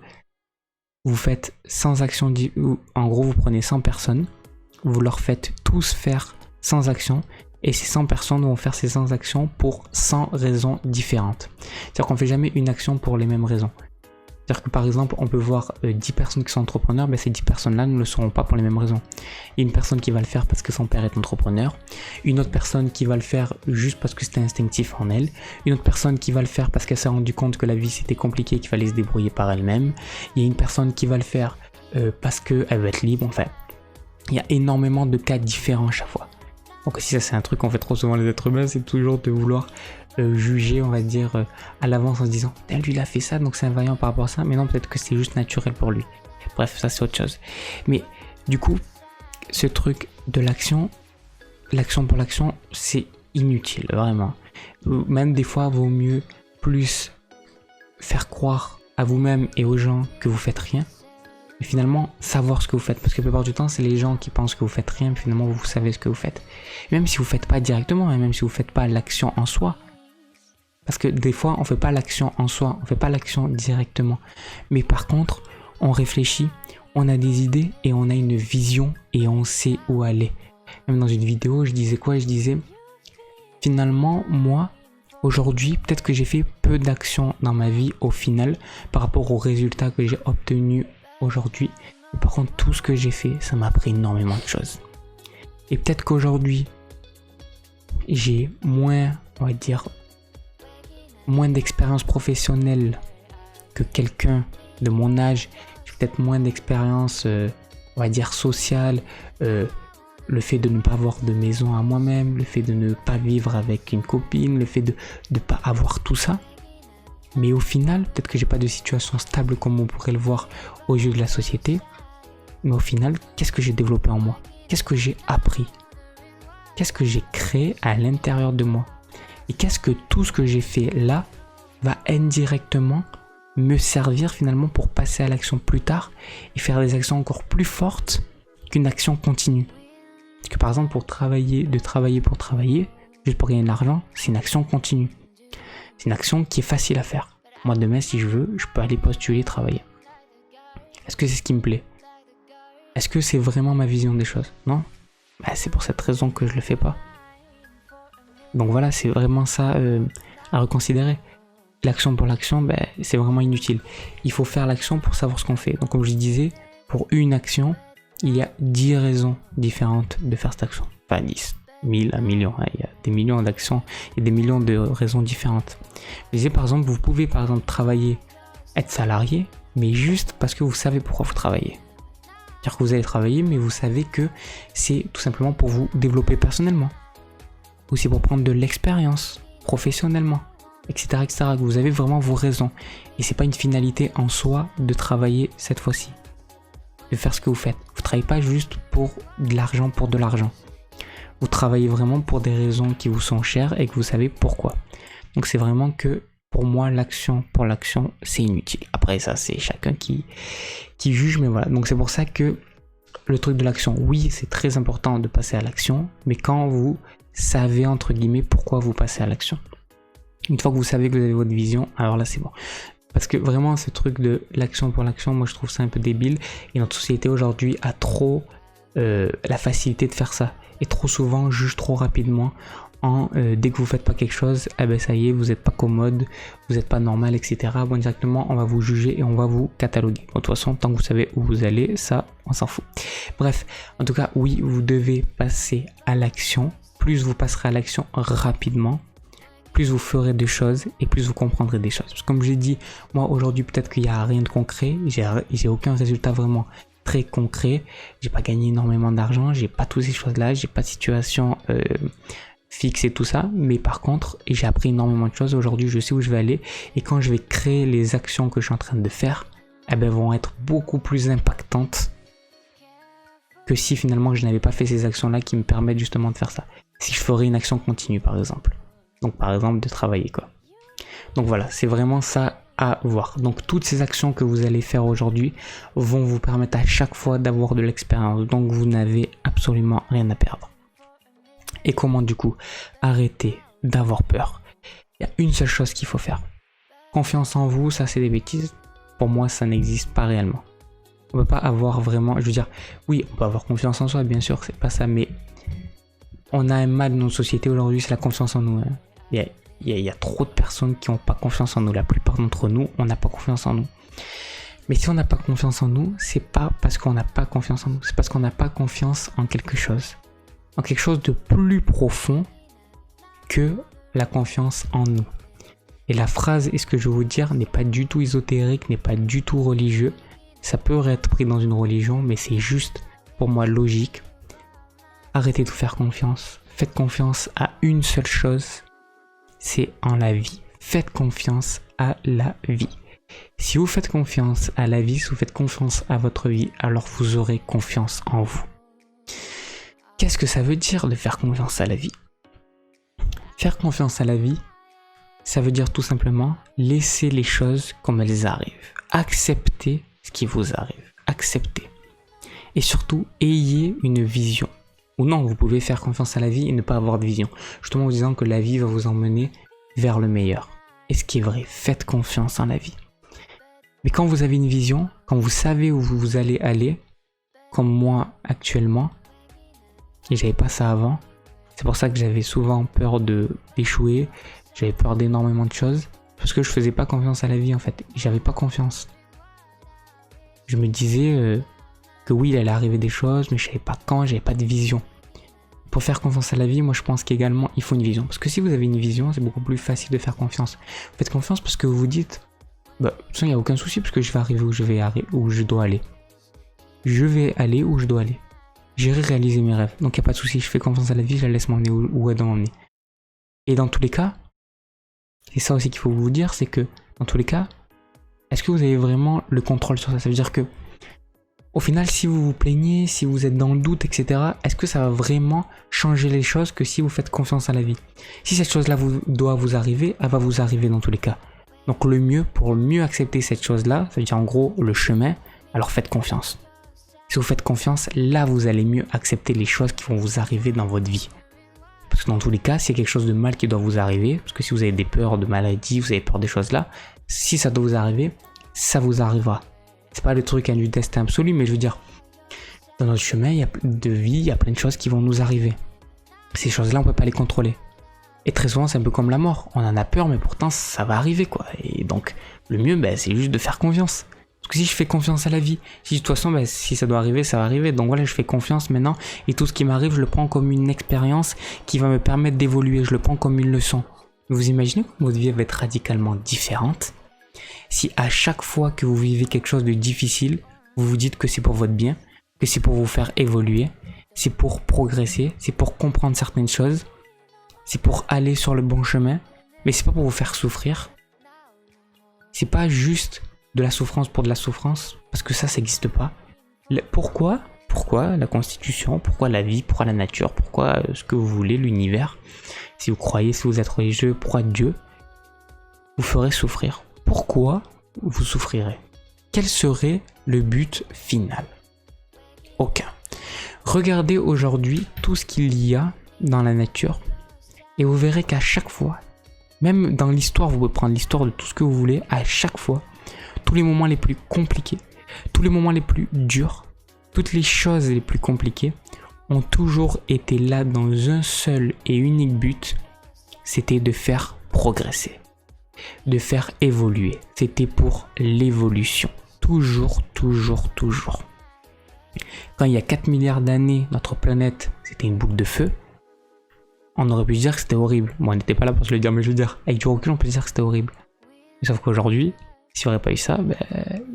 [SPEAKER 1] vous faites 100 actions, en gros vous prenez 100 personnes, vous leur faites tous faire 100 actions, et ces 100 personnes vont faire ces 100 actions pour 100 raisons différentes. C'est-à-dire qu'on ne fait jamais une action pour les mêmes raisons. C'est-à-dire que par exemple, on peut voir 10 personnes qui sont entrepreneurs, mais ces 10 personnes-là ne le seront pas pour les mêmes raisons. Il y a une personne qui va le faire parce que son père est entrepreneur, une autre personne qui va le faire juste parce que c'était instinctif en elle, une autre personne qui va le faire parce qu'elle s'est rendue compte que la vie c'était compliqué, qu'il fallait se débrouiller par elle-même, il y a une personne qui va le faire parce qu'elle veut être libre, enfin, il y a énormément de cas différents à chaque fois. Donc si ça c'est un truc qu'on fait trop souvent les êtres humains, c'est toujours de vouloir juger, on va dire, à l'avance en se disant « lui il a fait ça, donc c'est un vaillant par rapport à ça », mais non, peut-être que c'est juste naturel pour lui. Bref, ça c'est autre chose. Mais du coup, ce truc de l'action pour l'action, c'est inutile, vraiment. Même des fois, vaut mieux plus faire croire à vous-même et aux gens que vous faites rien, mais finalement savoir ce que vous faites, parce que la plupart du temps c'est les gens qui pensent que vous faites rien, mais finalement vous savez ce que vous faites, même si vous faites pas directement, et même si vous faites pas l'action en soi, parce que des fois on fait pas l'action en soi, on fait pas l'action directement, mais par contre on réfléchit, on a des idées et on a une vision et on sait où aller. Même dans une vidéo je disais quoi ? Je disais finalement moi aujourd'hui peut-être que j'ai fait peu d'actions dans ma vie au final par rapport aux résultats que j'ai obtenus aujourd'hui, mais par contre tout ce que j'ai fait ça m'a appris énormément de choses, et peut-être qu'aujourd'hui j'ai moins, on va dire, moins d'expérience professionnelle que quelqu'un de mon âge, j'ai peut-être moins d'expérience on va dire sociale, le fait de ne pas avoir de maison à moi-même, le fait de ne pas vivre avec une copine, le fait de ne pas avoir tout ça. Mais au final, peut-être que j'ai pas de situation stable comme on pourrait le voir aux yeux de la société. Mais au final, qu'est-ce que j'ai développé en moi ? Qu'est-ce que j'ai appris ? Qu'est-ce que j'ai créé à l'intérieur de moi ? Et qu'est-ce que tout ce que j'ai fait là va indirectement me servir finalement pour passer à l'action plus tard et faire des actions encore plus fortes qu'une action continue. Parce que par exemple, pour travailler pour travailler, juste pour gagner de l'argent, c'est une action continue. C'est une action qui est facile à faire. Moi demain, si je veux, je peux aller postuler, travailler. Est-ce que c'est ce qui me plaît ? Est-ce que c'est vraiment ma vision des choses ? Non ? C'est pour cette raison que je le fais pas. Donc voilà, c'est vraiment ça à reconsidérer. L'action pour l'action, c'est vraiment inutile. Il faut faire l'action pour savoir ce qu'on fait. Donc comme je disais, pour une action, il y a 10 raisons différentes de faire cette action. Enfin 10. 1000, 1 million, il y a des millions d'actions, il y a des millions de raisons différentes. Je disais par exemple, vous pouvez par exemple travailler, être salarié, mais juste parce que vous savez pourquoi vous travaillez. C'est-à-dire que vous allez travailler, mais vous savez que c'est tout simplement pour vous développer personnellement. Ou c'est pour prendre de l'expérience professionnellement. etc., etc., que vous avez vraiment vos raisons. Et c'est pas une finalité en soi de travailler cette fois-ci, de faire ce que vous faites. Vous travaillez pas juste pour de l'argent pour de l'argent. Vous travaillez vraiment pour des raisons qui vous sont chères et que vous savez pourquoi. Donc c'est vraiment que pour moi l'action pour l'action c'est inutile. Après ça c'est chacun qui juge, mais voilà. Donc c'est pour ça que le truc de l'action, oui c'est très important de passer à l'action, mais quand vous savez entre guillemets pourquoi vous passez à l'action. Une fois que vous savez que vous avez votre vision, alors là c'est bon. Parce que vraiment ce truc de l'action pour l'action, moi je trouve ça un peu débile, et notre société aujourd'hui a trop la facilité de faire ça, et trop souvent juge trop rapidement dès que vous faites pas quelque chose, eh ben ça y est, vous n'êtes pas commode, vous n'êtes pas normal, etc. Bon, directement on va vous juger et on va vous cataloguer. Bon, de toute façon, tant que vous savez où vous allez, ça on s'en fout. Bref, en tout cas oui, vous devez passer à l'action. Plus vous passerez à l'action rapidement, plus vous ferez des choses et plus vous comprendrez des choses. Parce que comme je l'ai dit, moi aujourd'hui peut-être qu'il n'y a rien de concret, j'ai aucun résultat vraiment très concret, j'ai pas gagné énormément d'argent, j'ai pas toutes ces choses là, j'ai pas de situation fixe et tout ça, mais par contre j'ai appris énormément de choses. Aujourd'hui je sais où je vais aller, et quand je vais créer les actions que je suis en train de faire, eh ben, vont être beaucoup plus impactantes que si finalement je n'avais pas fait ces actions là qui me permettent justement de faire ça. Si je ferais une action continue par exemple, donc par exemple de travailler quoi. Donc voilà, c'est vraiment ça à voir. Donc toutes ces actions que vous allez faire aujourd'hui vont vous permettre à chaque fois d'avoir de l'expérience, donc vous n'avez absolument rien à perdre. Et comment du coup arrêter d'avoir peur? Il y a une seule chose qu'il faut faire. Confiance en vous, ça c'est des bêtises. Pour moi ça n'existe pas réellement. On peut pas avoir vraiment, je veux dire, oui on peut avoir confiance en soi bien sûr, c'est pas ça, mais on a un mal dans nos sociétés aujourd'hui, c'est la confiance en nous. Hein. Il y a trop de personnes qui n'ont pas confiance en nous. La plupart d'entre nous, on n'a pas confiance en nous. Mais si on n'a pas confiance en nous, c'est pas parce qu'on n'a pas confiance en nous, c'est parce qu'on n'a pas confiance en quelque chose. En quelque chose de plus profond que la confiance en nous. Et la phrase, et ce que je vais vous dire, n'est pas du tout ésotérique, n'est pas du tout religieux. Ça peut être pris dans une religion, mais c'est juste, pour moi, logique. Arrêtez de vous faire confiance. Faites confiance à une seule chose, c'est en la vie. Faites confiance à la vie. Si vous faites confiance à la vie, si vous faites confiance à votre vie, alors vous aurez confiance en vous. Qu'est-ce que ça veut dire de faire confiance à la vie? Faire confiance à la vie, ça veut dire tout simplement laisser les choses comme elles arrivent. Accepter ce qui vous arrive. Accepter. Et surtout, ayez une vision. Ou non, vous pouvez faire confiance à la vie et ne pas avoir de vision. Justement en disant que la vie va vous emmener vers le meilleur. Et ce qui est vrai, faites confiance en la vie. Mais quand vous avez une vision, quand vous savez où vous allez aller, comme moi actuellement, et j'avais pas ça avant, c'est pour ça que j'avais souvent peur d'échouer, j'avais peur d'énormément de choses, parce que je faisais pas confiance à la vie en fait, j'avais pas confiance. Je me disais que oui, il allait arriver des choses, mais je savais pas quand, j'avais pas de vision. Pour faire confiance à la vie, moi je pense qu'également il faut une vision. Parce que si vous avez une vision, c'est beaucoup plus facile de faire confiance. Vous faites confiance parce que vous vous dites, bah, de toute façon il n'y a aucun souci parce que je vais arriver où je dois aller. Je vais aller où je dois aller. J'irai réaliser mes rêves. Donc il n'y a pas de souci, je fais confiance à la vie, je la laisse m'emmener où elle doit m'emmener. Et dans tous les cas, et ça aussi qu'il faut vous dire, c'est que dans tous les cas, est-ce que vous avez vraiment le contrôle sur ça? Ça veut dire que au final, si vous vous plaignez, si vous êtes dans le doute, etc., est-ce que ça va vraiment changer les choses que si vous faites confiance à la vie? Si cette chose-là doit vous arriver, elle va vous arriver dans tous les cas. Donc le mieux, pour mieux accepter cette chose-là, ça veut dire en gros le chemin, alors faites confiance. Si vous faites confiance, là vous allez mieux accepter les choses qui vont vous arriver dans votre vie. Parce que dans tous les cas, s'il y a quelque chose de mal qui doit vous arriver, parce que si vous avez des peurs de maladie, vous avez peur des choses là, si ça doit vous arriver, ça vous arrivera. C'est pas le truc du destin absolu, mais je veux dire, dans notre chemin de vie, il y a plein de choses qui vont nous arriver. Ces choses-là, on peut pas les contrôler. Et très souvent, c'est un peu comme la mort. On en a peur, mais pourtant, ça va arriver, quoi. Et donc, le mieux, c'est juste de faire confiance. Parce que si je fais confiance à la vie, si de toute façon, si ça doit arriver, ça va arriver. Donc voilà, je fais confiance maintenant. Et tout ce qui m'arrive, je le prends comme une expérience qui va me permettre d'évoluer. Je le prends comme une leçon. Vous imaginez que votre vie va être radicalement différente si à chaque fois que vous vivez quelque chose de difficile, vous vous dites que c'est pour votre bien, que c'est pour vous faire évoluer, c'est pour progresser, c'est pour comprendre certaines choses, c'est pour aller sur le bon chemin, Mais c'est pas pour vous faire souffrir. C'est pas juste de la souffrance pour de la souffrance, parce que ça n'existe pas. Pourquoi la Constitution, pourquoi la vie, pourquoi la nature, pourquoi ce que vous voulez, l'univers, si vous croyez, si vous êtes religieux, pourquoi Dieu vous ferait souffrir? Pourquoi vous souffrirez? Quel serait le but final? Aucun. Regardez aujourd'hui tout ce qu'il y a dans la nature et vous verrez qu'à chaque fois, même dans l'histoire, vous pouvez prendre l'histoire de tout ce que vous voulez, à chaque fois, tous les moments les plus compliqués, tous les moments les plus durs, toutes les choses les plus compliquées ont toujours été là dans un seul et unique but, c'était de faire progresser, de faire évoluer. C'était pour l'évolution. Toujours. Quand il y a 4 milliards d'années, notre planète, c'était une boule de feu, on aurait pu se dire que c'était horrible. Bon, on n'était pas là pour se le dire, mais je veux dire, avec du recul, on peut dire que c'était horrible. Sauf qu'aujourd'hui, s'il n'y aurait pas eu ça,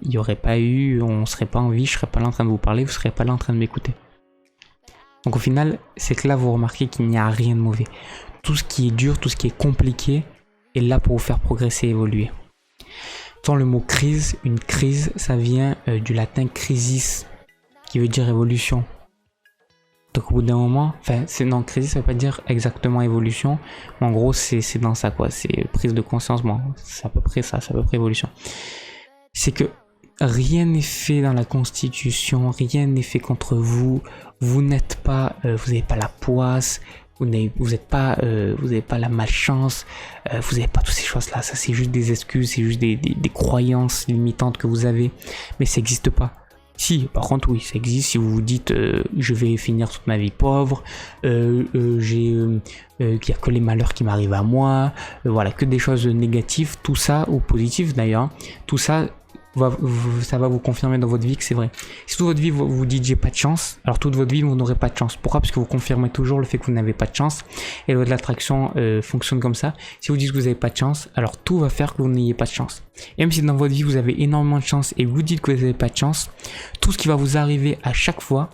[SPEAKER 1] il n'y aurait pas eu, on ne serait pas en vie, je ne serais pas là en train de vous parler, vous ne serez pas là en train de m'écouter. Donc au final, c'est que là, vous remarquez qu'il n'y a rien de mauvais. Tout ce qui est dur, tout ce qui est compliqué, est là pour vous faire progresser et évoluer. Tant le mot crise, une crise, ça vient du latin crisis, qui veut dire évolution. Donc au bout d'un moment, crisis, ça veut pas dire exactement évolution, mais en gros c'est dans ça quoi, c'est prise de conscience, bon, c'est à peu près ça, c'est à peu près évolution. C'est que rien n'est fait dans la Constitution, rien n'est fait contre vous, vous n'êtes pas, vous n'avez pas la poisse, vous n'avez pas la malchance, vous n'avez pas toutes ces choses là, ça c'est juste des excuses, c'est juste des croyances limitantes que vous avez, mais ça n'existe pas. Si, par contre oui, ça existe. Si vous vous dites je vais finir toute ma vie pauvre, qu'il n'y a que les malheurs qui m'arrivent à moi, voilà, que des choses négatives, tout ça, ou positives d'ailleurs, tout ça, ça va vous confirmer dans votre vie que c'est vrai. Si toute votre vie vous vous dites j'ai pas de chance, alors toute votre vie vous n'aurez pas de chance. Pourquoi? Parce que vous confirmez toujours le fait que vous n'avez pas de chance, et la loi de l'attraction fonctionne comme ça. Si vous dites que vous n'avez pas de chance, alors tout va faire que vous n'ayez pas de chance. Et même si dans votre vie vous avez énormément de chance et vous dites que vous n'avez pas de chance, tout ce qui va vous arriver à chaque fois,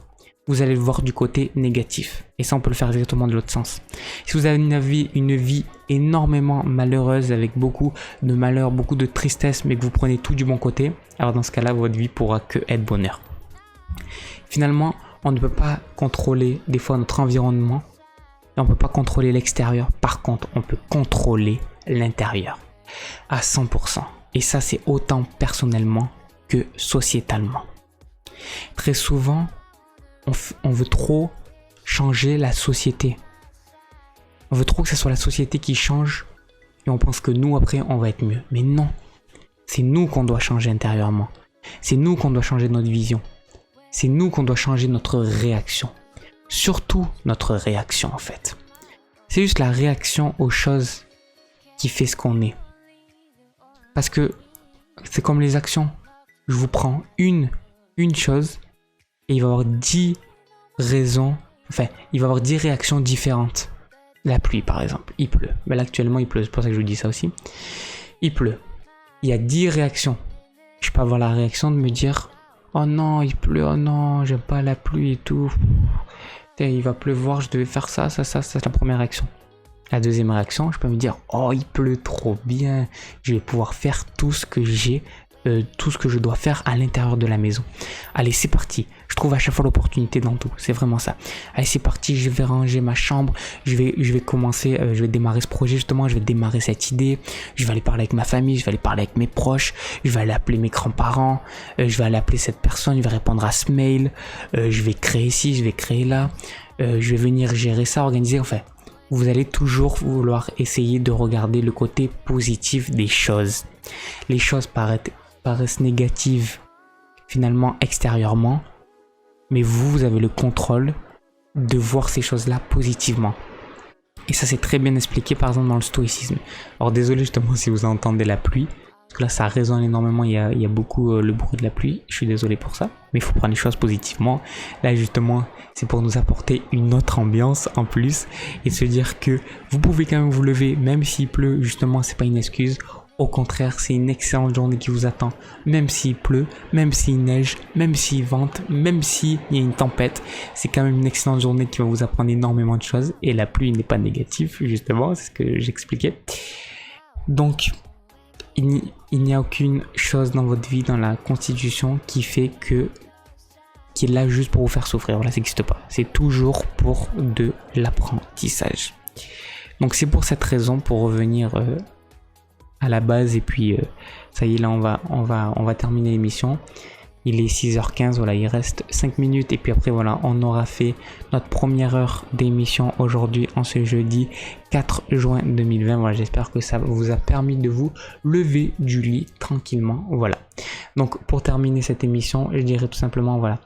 [SPEAKER 1] vous allez le voir du côté négatif. Et ça, on peut le faire exactement de l'autre sens. Si vous avez une vie énormément malheureuse, avec beaucoup de malheur, beaucoup de tristesse, mais que vous prenez tout du bon côté, alors dans ce cas-là, votre vie pourra que être bonheur. Finalement, on ne peut pas contrôler des fois notre environnement, et on ne peut pas contrôler l'extérieur. Par contre, on peut contrôler l'intérieur à 100%. Et ça, c'est autant personnellement que sociétalement. Très souvent, on veut trop changer la société. On veut trop que ce soit la société qui change et on pense que nous, après, on va être mieux. Mais non, c'est nous qu'on doit changer intérieurement. C'est nous qu'on doit changer notre vision. C'est nous qu'on doit changer notre réaction. Surtout notre réaction, en fait. C'est juste la réaction aux choses qui fait ce qu'on est. Parce que c'est comme les actions. Je vous prends une chose et il va y avoir 10 raisons, il va y avoir 10 réactions différentes. La pluie, par exemple, il pleut. Mais là, actuellement, il pleut, c'est pour ça que je vous dis ça aussi. Il pleut. Il y a 10 réactions. Je peux avoir la réaction de me dire « Oh non, il pleut, oh non, j'aime pas la pluie et tout. Il va pleuvoir, je devais faire ça, c'est la première réaction. » La deuxième réaction, je peux me dire « Oh, il pleut trop bien, je vais pouvoir faire tout ce que j'ai, tout ce que je dois faire à l'intérieur de la maison. Allez, c'est parti. Je trouve à chaque fois l'opportunité dans tout. C'est vraiment ça. Allez, c'est parti. Je vais ranger ma chambre. Je vais commencer. Je vais démarrer ce projet justement. Je vais démarrer cette idée. Je vais aller parler avec ma famille. Je vais aller parler avec mes proches. Je vais aller appeler mes grands-parents. Je vais aller appeler cette personne. Je vais répondre à ce mail. Je vais créer ici. Je vais créer là. Je vais venir gérer ça, organiser. Enfin, vous allez toujours vouloir essayer de regarder le côté positif des choses. Les choses paraissent négatives finalement extérieurement, mais vous avez le contrôle de voir ces choses-là positivement. Et ça, c'est très bien expliqué par exemple dans le stoïcisme. Alors désolé justement si vous entendez la pluie, parce que là ça résonne énormément, il y a beaucoup le bruit de la pluie, je suis désolé pour ça, mais il faut prendre les choses positivement. Là justement, c'est pour nous apporter une autre ambiance en plus, et se dire que vous pouvez quand même vous lever, même s'il pleut, justement c'est pas une excuse. Au contraire, c'est une excellente journée qui vous attend. Même s'il pleut, même s'il neige, même s'il vente, même s'il y a une tempête, c'est quand même une excellente journée qui va vous apprendre énormément de choses. Et la pluie n'est pas négative, justement, c'est ce que j'expliquais. Donc, il n'y a aucune chose dans votre vie, dans la constitution, qui fait que qui est là juste pour vous faire souffrir. Voilà, ça n'existe pas. C'est toujours pour de l'apprentissage. Donc c'est pour cette raison, pour revenir à la base, et puis ça y est, là on va terminer l'émission. Il est 6h15, voilà, il reste 5 minutes, et puis après voilà, on aura fait notre première heure d'émission aujourd'hui, en ce jeudi 4 juin 2020. Voilà, j'espère que ça vous a permis de vous lever du lit tranquillement. Voilà. Donc pour terminer cette émission, je dirais tout simplement, voilà,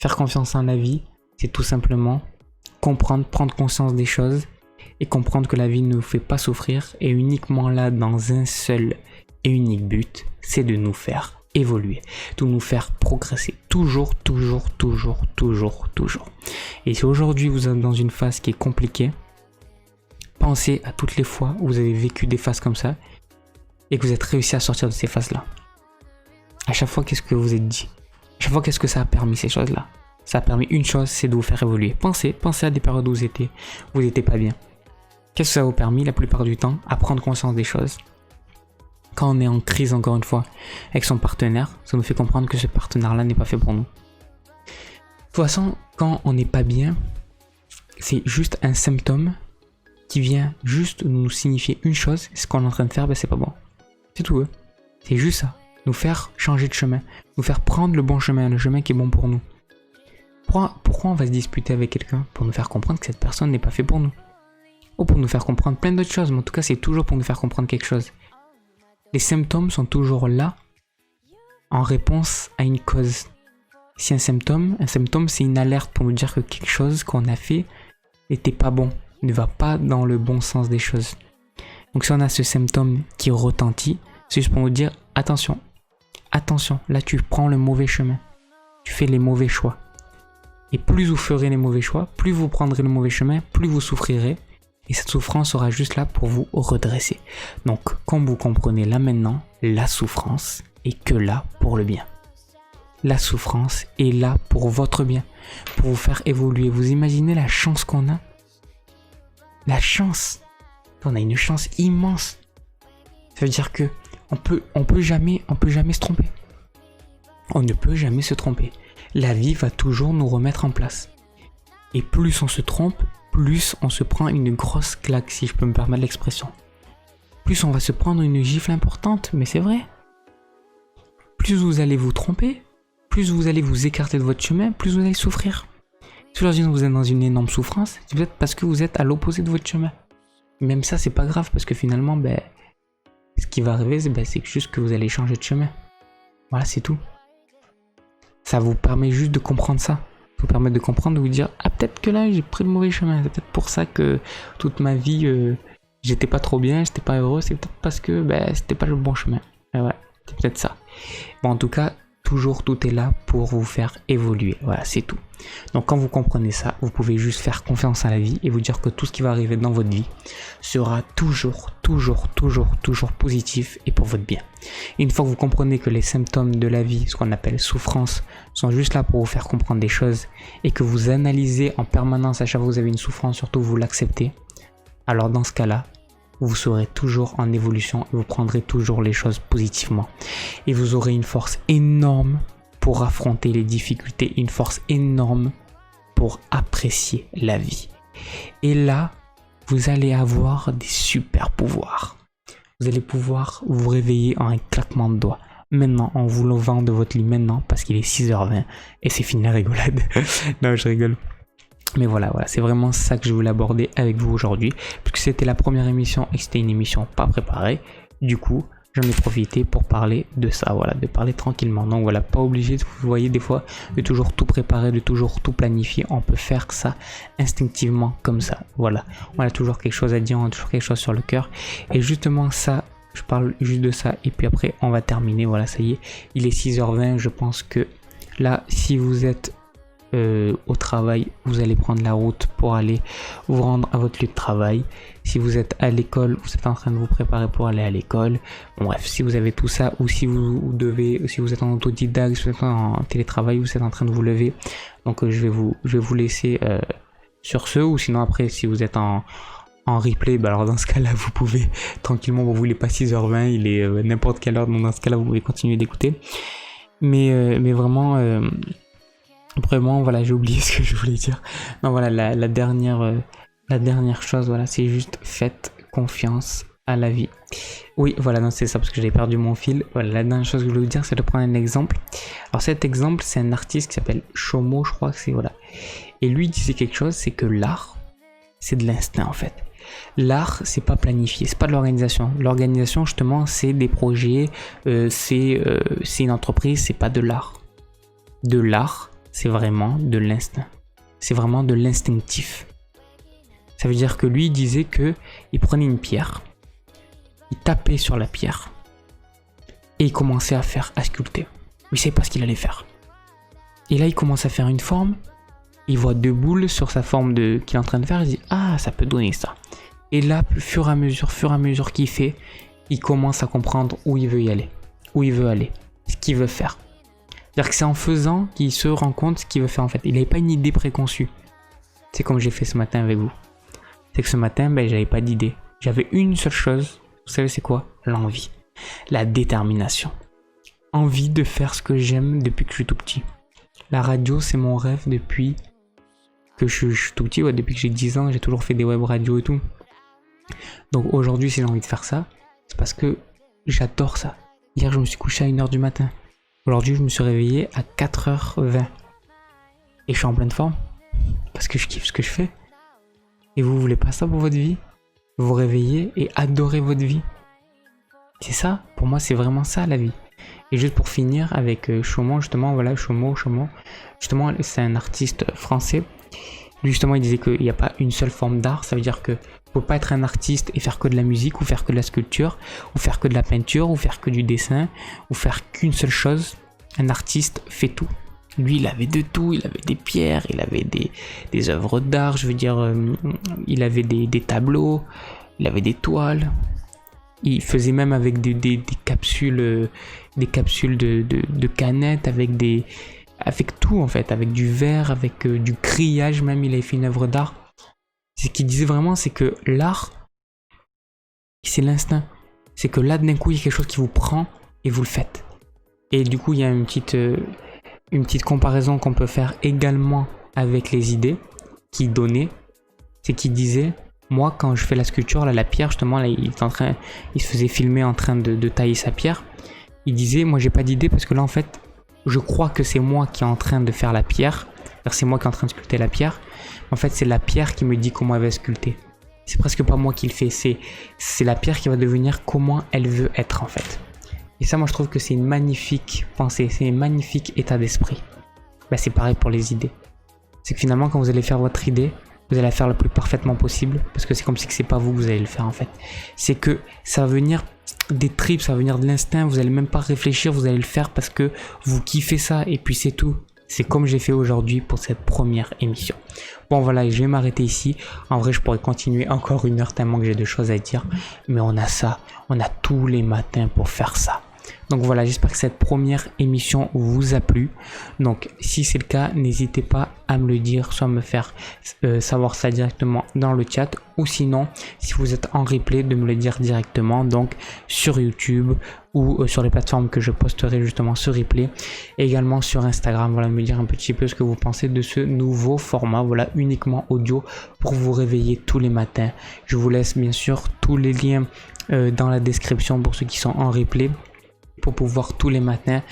[SPEAKER 1] faire confiance en la vie, c'est tout simplement comprendre, prendre conscience des choses, et comprendre que la vie ne nous fait pas souffrir, et uniquement là dans un seul et unique but, c'est de nous faire évoluer, de nous faire progresser, toujours. Et si aujourd'hui vous êtes dans une phase qui est compliquée, pensez à toutes les fois où vous avez vécu des phases comme ça, et que vous êtes réussi à sortir de ces phases-là. À chaque fois, qu'est-ce que vous êtes dit? À chaque fois, qu'est-ce que ça a permis, ces choses-là? Ça a permis une chose, c'est de vous faire évoluer. Pensez à des périodes où vous étiez pas bien. Qu'est-ce que ça vous a permis la plupart du temps? À prendre conscience des choses. Quand on est en crise, encore une fois, avec son partenaire, ça nous fait comprendre que ce partenaire-là n'est pas fait pour nous. De toute façon, quand on n'est pas bien, c'est juste un symptôme qui vient juste nous signifier une chose. Ce qu'on est en train de faire, c'est pas bon. C'est tout. C'est juste ça. Nous faire changer de chemin. Nous faire prendre le bon chemin, le chemin qui est bon pour nous. Pourquoi on va se disputer avec quelqu'un? Pour nous faire comprendre que cette personne n'est pas fait pour nous. Ou pour nous faire comprendre plein d'autres choses, mais en tout cas c'est toujours pour nous faire comprendre quelque chose. Les symptômes sont toujours là en réponse à une cause. Si un symptôme c'est une alerte pour nous dire que quelque chose qu'on a fait n'était pas bon, ne va pas dans le bon sens des choses. Donc si on a ce symptôme qui retentit, c'est juste pour nous dire attention, là tu prends le mauvais chemin, tu fais les mauvais choix. Et plus vous ferez les mauvais choix, plus vous prendrez le mauvais chemin, plus vous souffrirez. Et cette souffrance sera juste là pour vous redresser. Donc, comme vous comprenez là maintenant, la souffrance est que là pour le bien. La souffrance est là pour votre bien, pour vous faire évoluer. Vous imaginez la chance qu'on a? La chance. On a une chance immense. Ça veut dire que on peut jamais se tromper. On ne peut jamais se tromper. La vie va toujours nous remettre en place. Et plus on se trompe, plus on se prend une grosse claque, si je peux me permettre l'expression. Plus on va se prendre une gifle importante, mais c'est vrai. Plus vous allez vous tromper, plus vous allez vous écarter de votre chemin, plus vous allez souffrir. Si aujourd'hui vous êtes dans une énorme souffrance, c'est peut-être parce que vous êtes à l'opposé de votre chemin. Même ça, c'est pas grave, parce que finalement, ce qui va arriver, c'est juste que vous allez changer de chemin. Voilà, c'est tout. Ça vous permet juste de comprendre ça. Vous permettre de comprendre, de vous dire ah peut-être que là j'ai pris le mauvais chemin, c'est peut-être pour ça que toute ma vie j'étais pas trop bien, j'étais pas heureux, c'est peut-être parce que c'était pas le bon chemin. Et ouais, c'est peut-être ça. Bon, en tout cas, toujours tout est là pour vous faire évoluer. Voilà, c'est tout. Donc quand vous comprenez ça, vous pouvez juste faire confiance à la vie et vous dire que tout ce qui va arriver dans votre vie sera toujours positif et pour votre bien. Une fois que vous comprenez que les symptômes de la vie, ce qu'on appelle souffrance, sont juste là pour vous faire comprendre des choses et que vous analysez en permanence à chaque fois que vous avez une souffrance, surtout vous l'acceptez, alors dans ce cas-là, vous serez toujours en évolution et vous prendrez toujours les choses positivement. Et vous aurez une force énorme pour affronter les difficultés, une force énorme pour apprécier la vie. Et là, vous allez avoir des super pouvoirs. Vous allez pouvoir vous réveiller en un claquement de doigts. Maintenant, en vous levant de votre lit maintenant, parce qu'il est 6h20 et c'est fini la rigolade. Non, je rigole. Mais voilà, c'est vraiment ça que je voulais aborder avec vous aujourd'hui, puisque c'était la première émission et que c'était une émission pas préparée. Du coup, j'en ai profité pour parler de ça, voilà, de parler tranquillement. Donc voilà, pas obligé, vous voyez des fois, de toujours tout préparer, de toujours tout planifier. On peut faire ça instinctivement comme ça, voilà. On a toujours quelque chose à dire, on a toujours quelque chose sur le cœur. Et justement ça, je parle juste de ça et puis après on va terminer. Voilà, ça y est, il est 6h20, je pense que là, si vous êtes au travail, vous allez prendre la route pour aller vous rendre à votre lieu de travail. Si vous êtes à l'école, vous êtes en train de vous préparer pour aller à l'école. Bon, bref, si vous avez tout ça, ou si vous êtes en autodidacte, si vous êtes en télétravail, vous êtes en train de vous lever. Donc je vais vous laisser sur ce, ou sinon après si vous êtes en en replay, bah alors dans ce cas-là, vous pouvez tranquillement, bon, vous voulez pas 6h20, il est n'importe quelle heure, donc dans ce cas-là, vous pouvez continuer d'écouter. Mais vraiment, voilà, j'ai oublié ce que je voulais dire. Non, voilà, la dernière chose, voilà, c'est juste faites confiance à la vie. Oui, voilà, non, c'est ça, parce que j'avais perdu mon fil. Voilà, la dernière chose que je voulais vous dire, c'est de prendre un exemple. Alors cet exemple, c'est un artiste qui s'appelle Chomo, je crois que c'est, voilà. Et lui, il disait quelque chose, c'est que l'art, c'est de l'instinct, en fait. L'art, c'est pas planifié, c'est pas de l'organisation. L'organisation, justement, c'est des projets, c'est une entreprise, c'est pas de l'art. De l'art, c'est vraiment de l'instinct. C'est vraiment de l'instinctif. Ça veut dire que lui, il disait que il prenait une pierre, il tapait sur la pierre et il commençait à sculpter. Il savait pas ce qu'il allait faire. Et là, il commence à faire une forme. Il voit 2 boules sur sa forme qu'il est en train de faire. Il dit ah, ça peut donner ça. Et là, fur et à mesure qu'il fait, il commence à comprendre où il veut y aller, où il veut aller, ce qu'il veut faire. C'est-à-dire que c'est en faisant qu'il se rend compte ce qu'il veut faire en fait. Il n'avait pas une idée préconçue. C'est comme j'ai fait ce matin avec vous. C'est que ce matin, j'avais pas d'idée. J'avais une seule chose. Vous savez c'est quoi? L'envie. La détermination. Envie de faire ce que j'aime depuis que je suis tout petit. La radio, c'est mon rêve depuis que je suis tout petit. Ouais, depuis que j'ai 10 ans, j'ai toujours fait des web radios et tout. Donc aujourd'hui, si j'ai envie de faire ça, c'est parce que j'adore ça. Hier, je me suis couché à 1h du matin. Aujourd'hui, je me suis réveillé à 4h20. Et je suis en pleine forme. Parce que je kiffe ce que je fais. Et vous voulez pas ça pour votre vie? Vous réveiller et adorer votre vie. C'est ça, pour moi, c'est vraiment ça la vie. Et juste pour finir avec Chomo, justement, voilà, Chomo. Justement, c'est un artiste français. Lui, justement, il disait qu'il n'y a pas une seule forme d'art. Ça veut dire que faut pas être un artiste et faire que de la musique, ou faire que de la sculpture, ou faire que de la peinture, ou faire que du dessin, ou faire qu'une seule chose. Un artiste fait tout. Lui, il avait de tout. Il avait des pierres, il avait des œuvres d'art. Je veux dire, il avait des tableaux, il avait des toiles. Il faisait même avec des capsules, de canettes, avec tout en fait, avec du verre, avec du grillage même. Il avait fait une œuvre d'art. Ce qu'il disait vraiment, c'est que l'art, c'est l'instinct. C'est que là, d'un coup, il y a quelque chose qui vous prend et vous le faites. Et du coup, il y a une petite comparaison qu'on peut faire également avec les idées qu'il donnait. C'est qu'il disait, moi, quand je fais la sculpture, là, la pierre, justement, là, il se faisait filmer en train de tailler sa pierre. Il disait, moi, j'ai pas d'idée parce que là, en fait, je crois que c'est moi qui est en train de faire la pierre. C'est moi qui est en train de sculpter la pierre. En fait, c'est la pierre qui me dit comment elle va sculpter. C'est presque pas moi qui le fais. C'est la pierre qui va devenir comment elle veut être, en fait. Et ça, moi, je trouve que c'est une magnifique pensée. C'est un magnifique état d'esprit. C'est pareil pour les idées. C'est que finalement, quand vous allez faire votre idée, vous allez la faire le plus parfaitement possible. Parce que c'est comme si c'est pas vous que vous allez le faire, en fait. C'est que ça va venir des tripes, ça va venir de l'instinct. Vous allez même pas réfléchir, vous allez le faire parce que vous kiffez ça. Et puis, c'est tout. C'est comme j'ai fait aujourd'hui pour cette première émission. Bon voilà, je vais m'arrêter ici. En vrai, je pourrais continuer encore 1 heure tellement que j'ai de choses à dire. Mais on a ça, on a tous les matins pour faire ça. Donc voilà, j'espère que cette première émission vous a plu. Donc si c'est le cas, n'hésitez pas à me le dire, soit me faire savoir ça directement dans le chat, ou sinon, si vous êtes en replay, de me le dire directement, donc sur YouTube ou sur les plateformes que je posterai justement sur replay, également sur Instagram. Voilà, me dire un petit peu ce que vous pensez de ce nouveau format, voilà, uniquement audio pour vous réveiller tous les matins. Je vous laisse bien sûr tous les liens dans la description pour ceux qui sont en replay, pour pouvoir tous les matins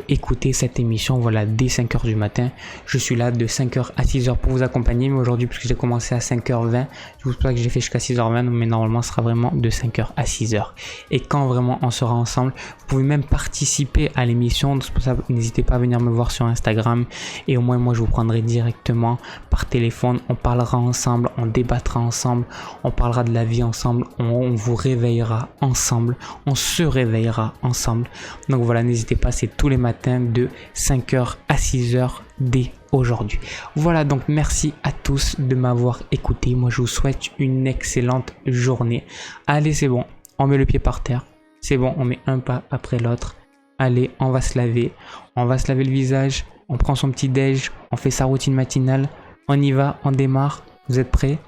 [SPEAKER 1] écouter cette émission, voilà, dès 5h du matin. Je suis là de 5h à 6h pour vous accompagner, mais aujourd'hui, puisque j'ai commencé à 5h20, c'est pour ça que j'ai fait jusqu'à 6h20, mais normalement, ce sera vraiment de 5h à 6h. Et quand vraiment on sera ensemble, vous pouvez même participer à l'émission, c'est pour ça, n'hésitez pas à venir me voir sur Instagram, et au moins, moi, je vous prendrai directement par téléphone, on parlera ensemble, on débattra ensemble, on parlera de la vie ensemble, on vous réveillera ensemble, on se réveillera ensemble. Donc voilà, n'hésitez pas, c'est tous les matins de 5h à 6h dès aujourd'hui. Voilà, donc merci à tous de m'avoir écouté. Moi, je vous souhaite une excellente journée. Allez, c'est bon, on met le pied par terre. C'est bon, on met un pas après l'autre. Allez, on va se laver le visage, on prend son petit déj, on fait sa routine matinale. On y va, on démarre. Vous êtes prêts?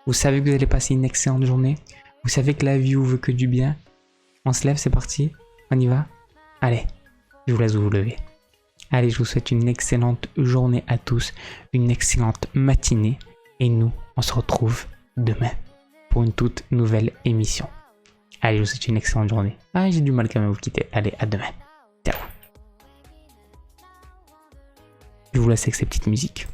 [SPEAKER 1] Vous savez que vous allez passer une excellente journée. Vous savez que la vie vous veut que du bien. On se lève, c'est parti. On y va. Allez, je vous laisse vous lever. Allez, je vous souhaite une excellente journée à tous, une excellente matinée. Et nous, on se retrouve demain pour une toute nouvelle émission. Allez, je vous souhaite une excellente journée. Ah, j'ai du mal quand même à vous quitter. Allez, à demain. Ciao. Je vous laisse avec ces petites musiques.